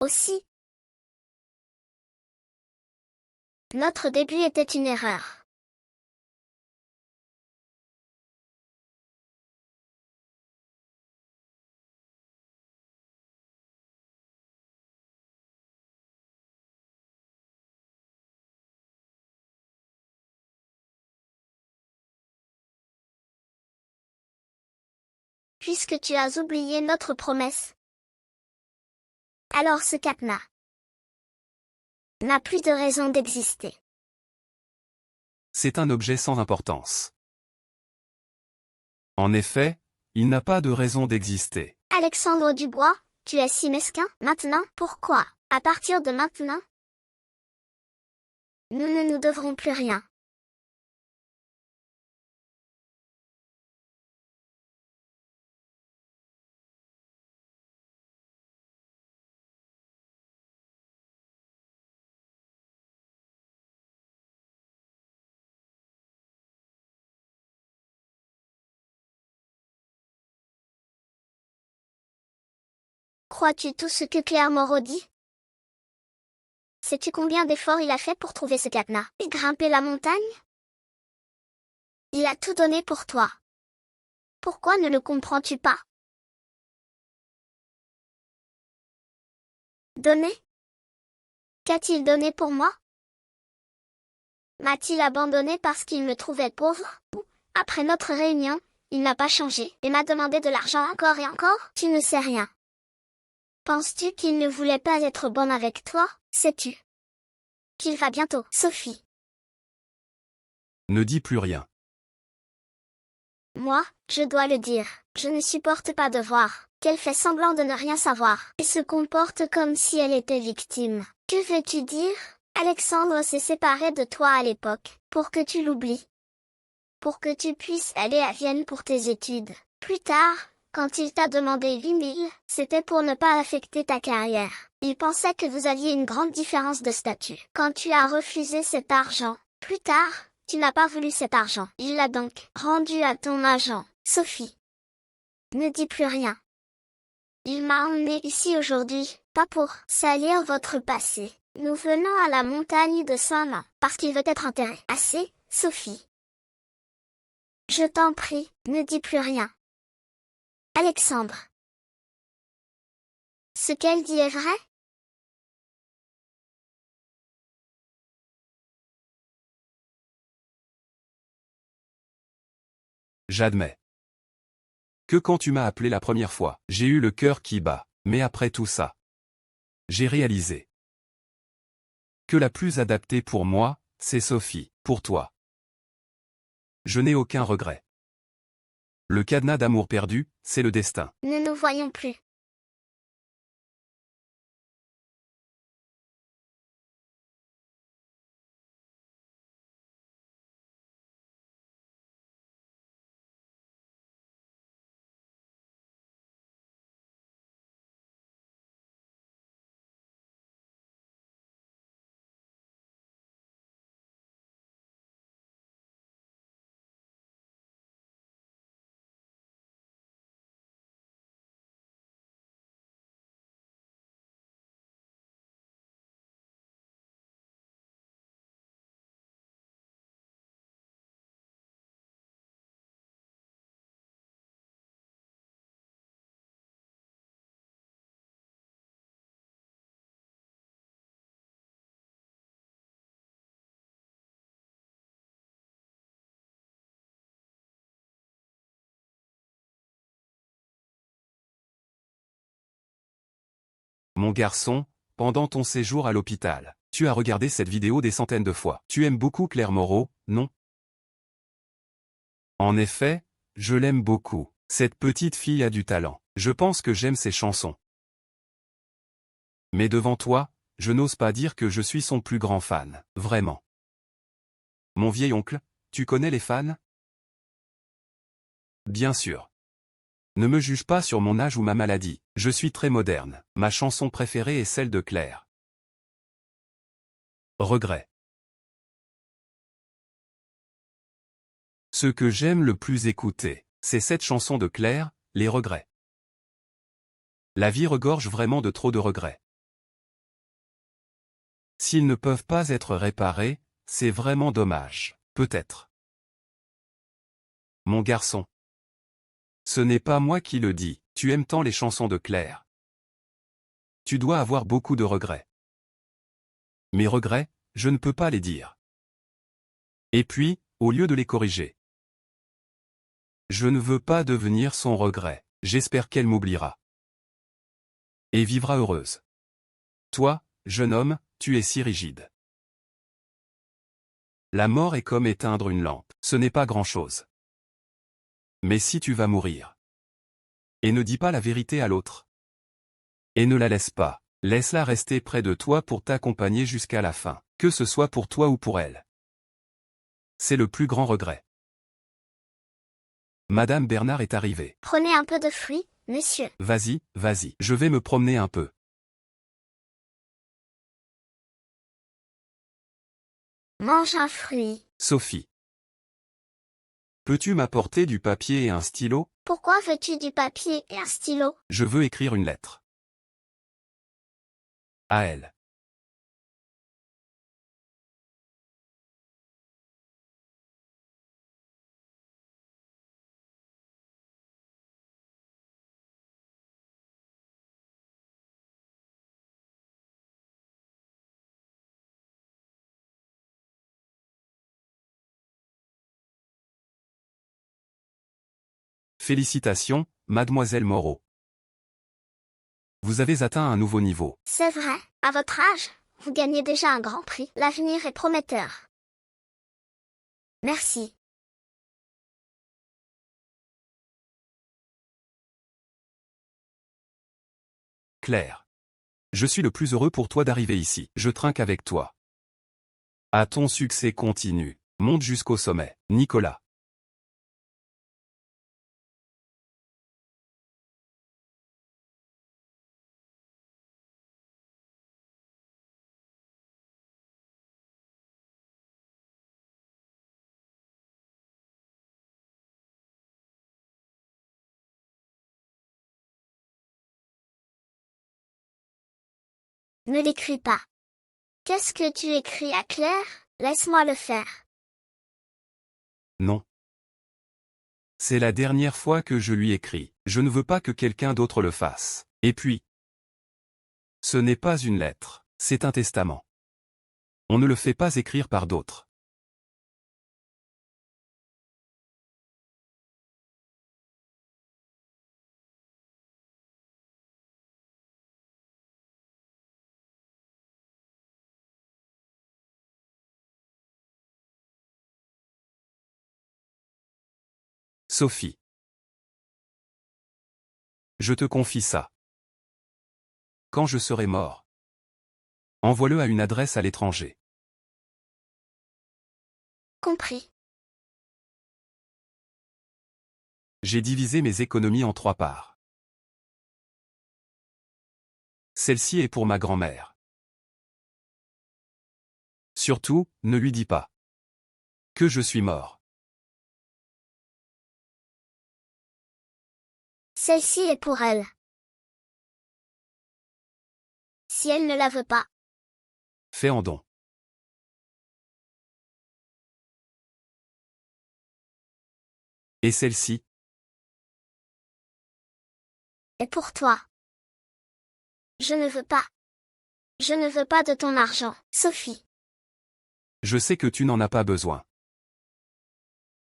Aussi, notre début était une erreur. puisque tu as oublié notre promesse. Alors ce cadenas n'a plus de raison d'exister. C'est un objet sans importance. En effet, il n'a pas de raison d'exister. Alexandre Dubois, tu es si mesquin. Maintenant, pourquoi? À partir de maintenant, nous ne nous devrons plus rien. Crois-tu tout ce que Claire Moreau dit? Sais-tu combien d'efforts il a fait pour trouver ce cadenas et grimper la montagne? Il a tout donné pour toi. Pourquoi ne le comprends-tu pas? Donné? Qu'a-t-il donné pour moi? M'a-t-il abandonné parce qu'il me trouvait pauvre? Ou, après notre réunion, il n'a pas changé et m'a demandé de l'argent encore et encore? Tu ne sais rien. Penses-tu qu'il ne voulait pas être bon avec toi? Sais-tu qu'il va bientôt, Sophie? Ne dis plus rien. Moi, je dois le dire. Je ne supporte pas de voir qu'elle fait semblant de ne rien savoir et se comporte comme si elle était victime. Que veux-tu dire? Alexandre s'est séparé de toi à l'époque, pour que tu l'oublies. Pour que tu puisses aller à Vienne pour tes études. Plus tard, quand il t'a demandé 8 000, c'était pour ne pas affecter ta carrière. Il pensait que vous aviez une grande différence de statut. Quand tu as refusé cet argent, plus tard, tu n'as pas voulu cet argent. Il l'a donc rendu à ton agent, Sophie. Ne dis plus rien. Il m'a emmené ici aujourd'hui, pas pour salir votre passé. Nous venons à la montagne de Saint-Main, parce qu'il veut être enterré. Assez, Sophie. Je t'en prie, ne dis plus rien. Alexandre. Ce qu'elle dit est vrai? J'admets que quand tu m'as appelé la première fois, j'ai eu le cœur qui bat. Mais après tout ça, j'ai réalisé que la plus adaptée pour moi, c'est Sophie. Pour toi, je n'ai aucun regret. Le cadenas d'amour perdu, c'est le destin. Ne nous voyons plus. Mon garçon, pendant ton séjour à l'hôpital, tu as regardé cette vidéo des centaines de fois. Tu aimes beaucoup Claire Moreau, non? En effet, je l'aime beaucoup. Cette petite fille a du talent. Je pense que j'aime ses chansons. Mais devant toi, je n'ose pas dire que je suis son plus grand fan. Vraiment. Mon vieil oncle, tu connais les fans? Bien sûr. Ne me juge pas sur mon âge ou ma maladie, je suis très moderne. Ma chanson préférée est celle de Claire. Regret. Ce que j'aime le plus écouter, c'est cette chanson de Claire, Les regrets. La vie regorge vraiment de trop de regrets. S'ils ne peuvent pas être réparés, c'est vraiment dommage, peut-être. Mon garçon. Ce n'est pas moi qui le dis, tu aimes tant les chansons de Claire. Tu dois avoir beaucoup de regrets. Mes regrets, je ne peux pas les dire. Et puis, au lieu de les corriger, je ne veux pas devenir son regret. j'espère qu'elle m'oubliera. Et vivra heureuse. Toi, jeune homme, tu es si rigide. La mort est comme éteindre une lampe, ce n'est pas grand-chose. Mais si tu vas mourir, et ne dis pas la vérité à l'autre, et ne la laisse pas, laisse-la rester près de toi pour t'accompagner jusqu'à la fin, que ce soit pour toi ou pour elle. C'est le plus grand regret. Madame Bernard est arrivée. Prenez un peu de fruits, monsieur. Vas-y, vas-y, je vais me promener un peu. Mange un fruit. Sophie. Peux-tu m'apporter du papier et un stylo? Pourquoi veux-tu du papier et un stylo? Je veux écrire une lettre. À elle. Félicitations, mademoiselle Moreau. Vous avez atteint un nouveau niveau. C'est vrai, à votre âge, vous gagnez déjà un grand prix. L'avenir est prometteur. Merci. Claire. Je suis le plus heureux pour toi d'arriver ici. Je trinque avec toi. À ton succès continu. Monte jusqu'au sommet. Nicolas. Ne l'écris pas. Qu'est-ce que tu écris à Claire? Laisse-moi le faire. Non. C'est la dernière fois que je lui écris. Je ne veux pas que quelqu'un d'autre le fasse. Et puis, ce n'est pas une lettre, c'est un testament. On ne le fait pas écrire par d'autres. Sophie. Je te confie ça. Quand je serai mort, envoie-le à une adresse à l'étranger. Compris. J'ai divisé mes économies en 3 parts. Celle-ci est pour ma grand-mère. Surtout, ne lui dis pas que je suis mort. Celle-ci est pour elle. Si elle ne la veut pas, Fais en don. Et celle-ci, est pour toi. Je ne veux pas. Je ne veux pas de ton argent, Sophie. je sais que tu n'en as pas besoin.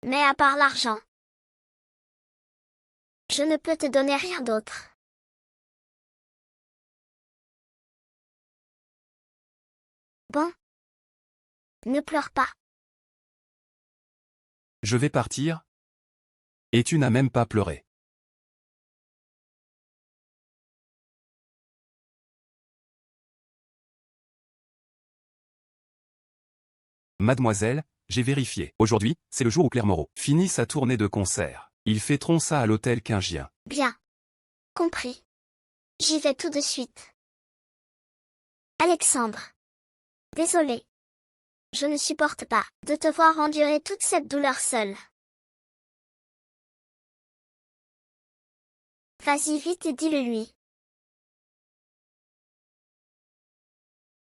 Mais à part l'argent, je ne peux te donner rien d'autre. Bon. Ne pleure pas. Je vais partir. Et tu n'as même pas pleuré. Mademoiselle, j'ai vérifié. Aujourd'hui, c'est le jour où Claire Moreau finit sa tournée de concert. Ils fêteront ça à l'hôtel Quingien. Bien. Compris. J'y vais tout de suite. Alexandre. Désolé. Je ne supporte pas de te voir endurer toute cette douleur seule. Vas-y vite et dis-le lui.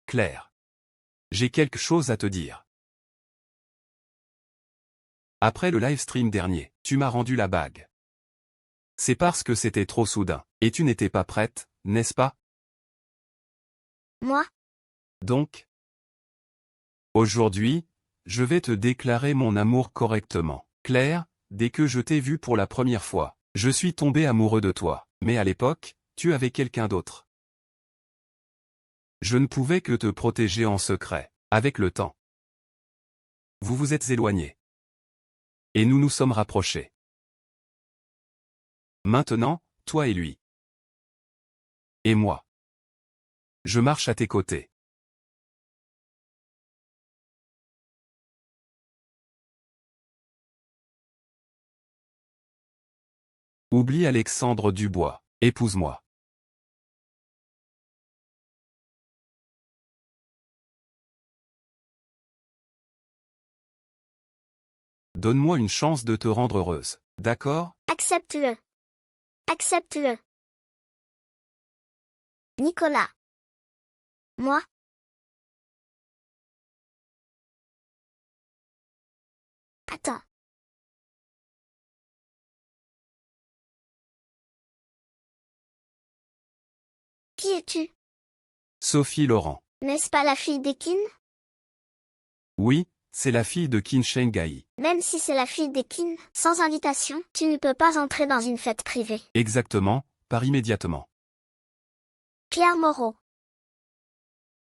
Claire. J'ai quelque chose à te dire. Après le live stream dernier, tu m'as rendu la bague. C'est parce que c'était trop soudain, et tu n'étais pas prête, n'est-ce pas? Moi? Donc, aujourd'hui, je vais te déclarer mon amour correctement. Claire, dès que je t'ai vue pour la première fois, Je suis tombé amoureux de toi, mais à l'époque, tu avais quelqu'un d'autre. Je ne pouvais que te protéger en secret. Avec le temps, vous vous êtes éloignés. Et nous nous sommes rapprochés. Maintenant, toi et lui. Et moi. Je marche à tes côtés. Oublie Alexandre Dubois, épouse-moi. Donne-moi une chance de te rendre heureuse, d'accord? Accepte-le. Accepte-le. Nicolas. Moi? Attends. Qui es-tu? Sophie Laurent. N'est-ce pas la fille d'Ekin? Oui, c'est la fille de Qin Shengai. Même si c'est la fille d'Ekin, sans invitation, tu ne peux pas entrer dans une fête privée. Exactement, par immédiatement. Claire Moreau.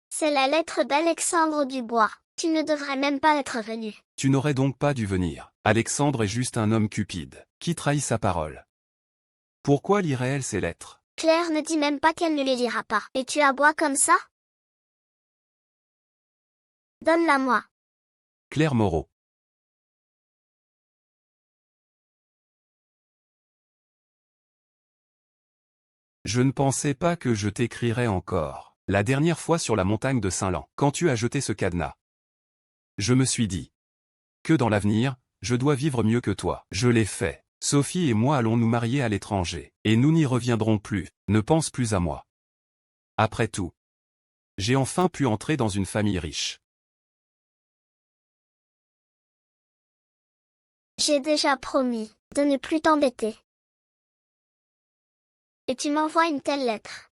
C'est la lettre d'Alexandre Dubois. Tu ne devrais même pas être venu. Tu n'aurais donc pas dû venir. Alexandre est juste un homme cupide, qui trahit sa parole. Pourquoi lirait-elle ces lettres? Claire ne dit même pas qu'elle ne les lira pas. Et tu aboies comme ça? Donne-la moi. Claire Moreau. Je ne pensais pas que je t'écrirais encore. La dernière fois sur la montagne de Saint-Lan, quand tu as jeté ce cadenas. Je me suis dit que dans l'avenir, je dois vivre mieux que toi. Je l'ai fait. Sophie et moi allons nous marier à l'étranger, et nous n'y reviendrons plus. Ne pense plus à moi. Après tout, j'ai enfin pu entrer dans une famille riche. J'ai déjà promis de ne plus t'embêter. Et tu m'envoies une telle lettre.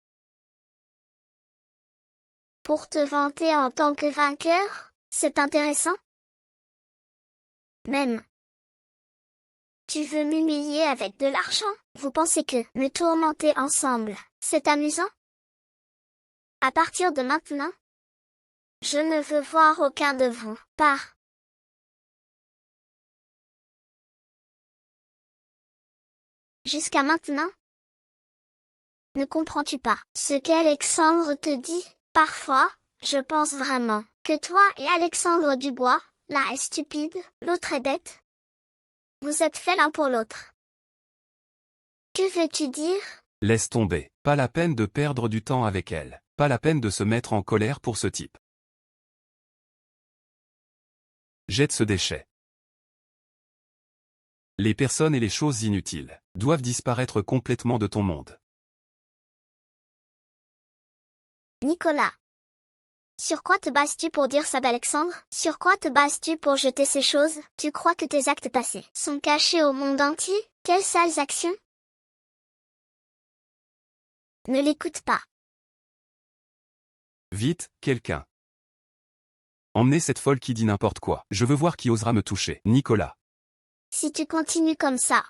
Pour te vanter en tant que vainqueur, c'est intéressant? Même. Tu veux m'humilier avec de l'argent? Vous pensez que me tourmenter ensemble, c'est amusant? À partir de maintenant, je ne veux voir aucun de vous. Pars. Jusqu'à maintenant, ne comprends-tu pas ce qu'Alexandre te dit? Parfois, je pense vraiment que toi et Alexandre Dubois, l'un est stupide, l'autre est bête. Vous êtes faits l'un pour l'autre. Que veux-tu dire? Laisse tomber. Pas la peine de perdre du temps avec elle. Pas la peine de se mettre en colère pour ce type. Jette ce déchet. Les personnes et les choses inutiles doivent disparaître complètement de ton monde. Nicolas. Sur quoi te bases-tu pour dire ça d'Alexandre? Sur quoi te bases-tu pour jeter ces choses? Tu crois que tes actes passés sont cachés au monde entier? Quelles sales actions? Ne l'écoute pas. Vite, quelqu'un. Emmenez cette folle qui dit n'importe quoi. Je veux voir qui osera me toucher. Nicolas. Si tu continues comme ça,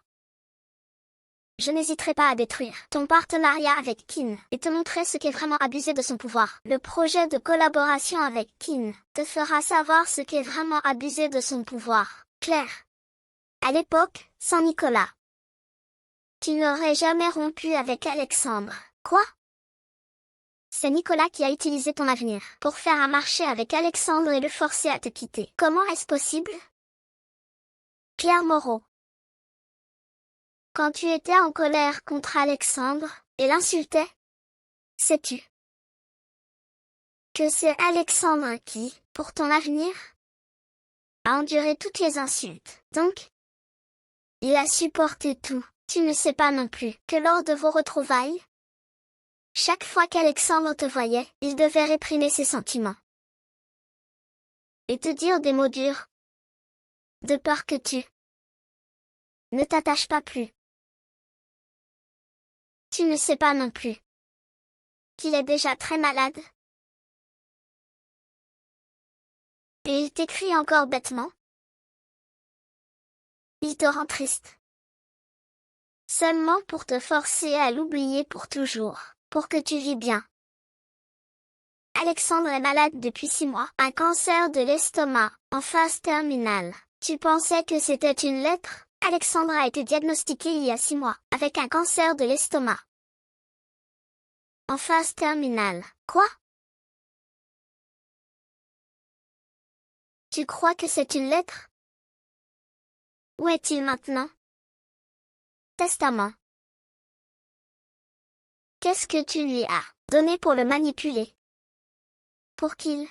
je n'hésiterai pas à détruire ton partenariat avec Qin et te montrer ce qu'est vraiment abuser de son pouvoir. Le projet de collaboration avec Qin te fera savoir ce qu'est vraiment abuser de son pouvoir. Claire. À l'époque, sans Nicolas, tu n'aurais jamais rompu avec Alexandre. Quoi? C'est Nicolas qui a utilisé ton avenir pour faire un marché avec Alexandre et le forcer à te quitter. Comment est-ce possible? Claire Moreau. Quand tu étais en colère contre Alexandre, et l'insultais, sais-tu que c'est Alexandre qui, pour ton avenir, a enduré toutes les insultes. Donc, il a supporté tout. Tu ne sais pas non plus que lors de vos retrouvailles, chaque fois qu'Alexandre te voyait, il devait réprimer ses sentiments. Et te dire des mots durs. De peur que tu ne t'attaches pas plus. Tu ne sais pas non plus qu'il est déjà très malade. Et il t'écrit encore bêtement. Il te rend triste. Seulement pour te forcer à l'oublier pour toujours, pour que tu vis bien. Alexandre est malade depuis 6 mois, un cancer de l'estomac, en phase terminale. Tu pensais que c'était une lettre? Alexandre a été diagnostiqué il y a 6 mois, avec un cancer de l'estomac. En phase terminale. Quoi? Tu crois que c'est une lettre? Où est-il maintenant? Testament. Qu'est-ce que tu lui as donné pour le manipuler? Pour qu'il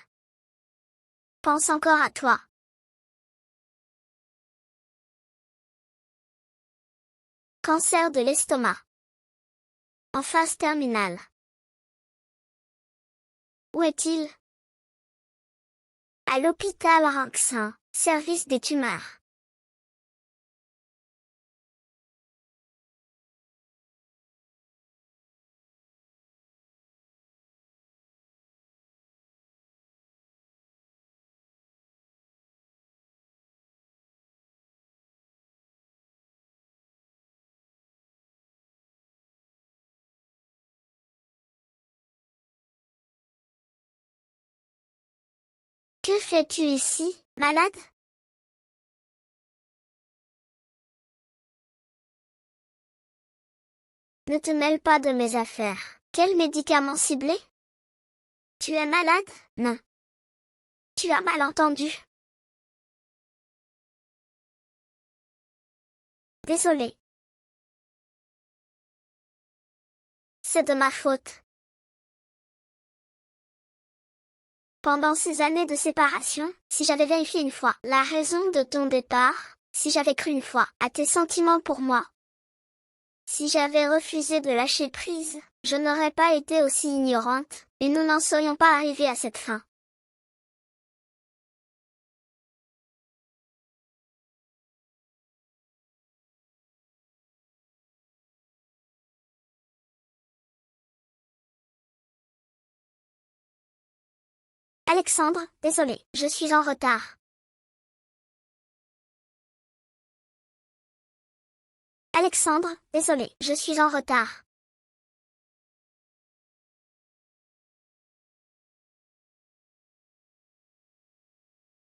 pense encore à toi. Cancer de l'estomac. En phase terminale. Où est-il? À l'hôpital Ranxin, service des tumeurs. Que fais-tu ici, malade? Ne te mêle pas de mes affaires. Quel médicament ciblé? Tu es malade? Non. Tu as mal entendu. Désolé. C'est de ma faute. Pendant ces années de séparation, si j'avais vérifié une fois la raison de ton départ, si j'avais cru une fois à tes sentiments pour moi, si j'avais refusé de lâcher prise, je n'aurais pas été aussi ignorante, et nous n'en serions pas arrivés à cette fin. Alexandre, désolé, je suis en retard. Alexandre, désolé, je suis en retard.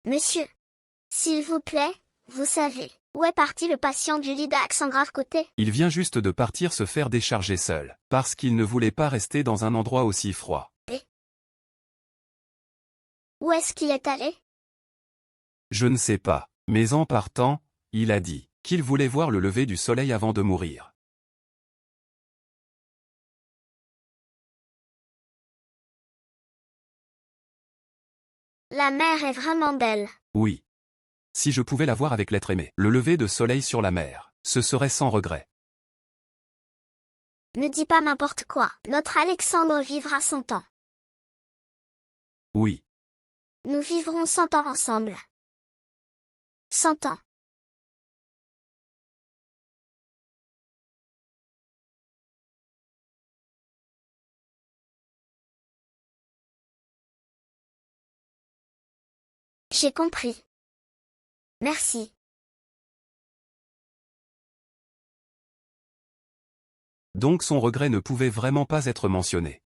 Monsieur, s'il vous plaît, vous savez, où est parti le patient du lit d'accent grave côté? Il vient juste de partir se faire décharger seul, parce qu'il ne voulait pas rester dans un endroit aussi froid. Où est-ce qu'il est allé? Je ne sais pas, mais en partant, il a dit qu'il voulait voir le lever du soleil avant de mourir. La mer est vraiment belle. Oui. Si je pouvais la voir avec l'être aimé, le lever de soleil sur la mer, ce serait sans regret. Ne dis pas n'importe quoi. Notre Alexandre vivra 100 ans. Oui. Nous vivrons 100 ans ensemble. 100 ans. J'ai compris. Merci. Donc son regret ne pouvait vraiment pas être mentionné.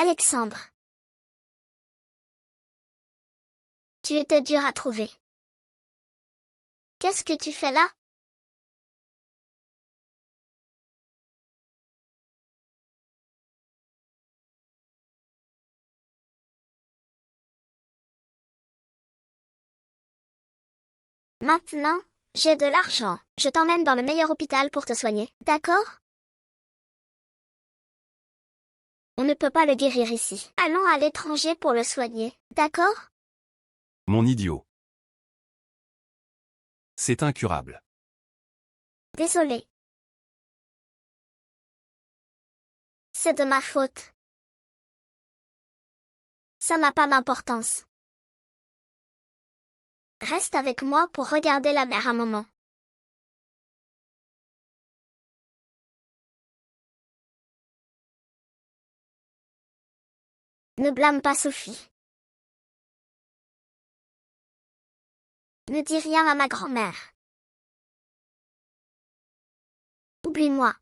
Alexandre. Tu étais dur à trouver. Qu'est-ce que tu fais là? Maintenant, j'ai de l'argent. Je t'emmène dans le meilleur hôpital pour te soigner, d'accord? On ne peut pas le guérir ici. Allons à l'étranger pour le soigner, d'accord? Mon idiot. C'est incurable. Désolé. C'est de ma faute. Ça n'a pas d'importance. Reste avec moi pour regarder la mer un moment. Ne blâme pas Sophie. Ne dis rien à ma grand-mère. Oublie-moi.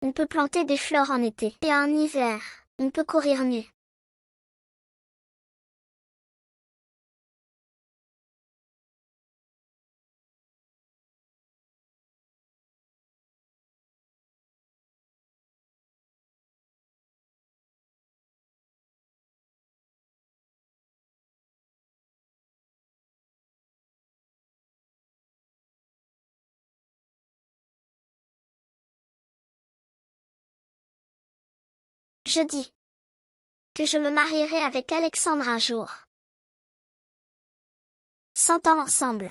On peut planter des fleurs en été. Et en hiver, on peut courir nu. Je dis que je me marierai avec Alexandre un jour. 100 ans ensemble.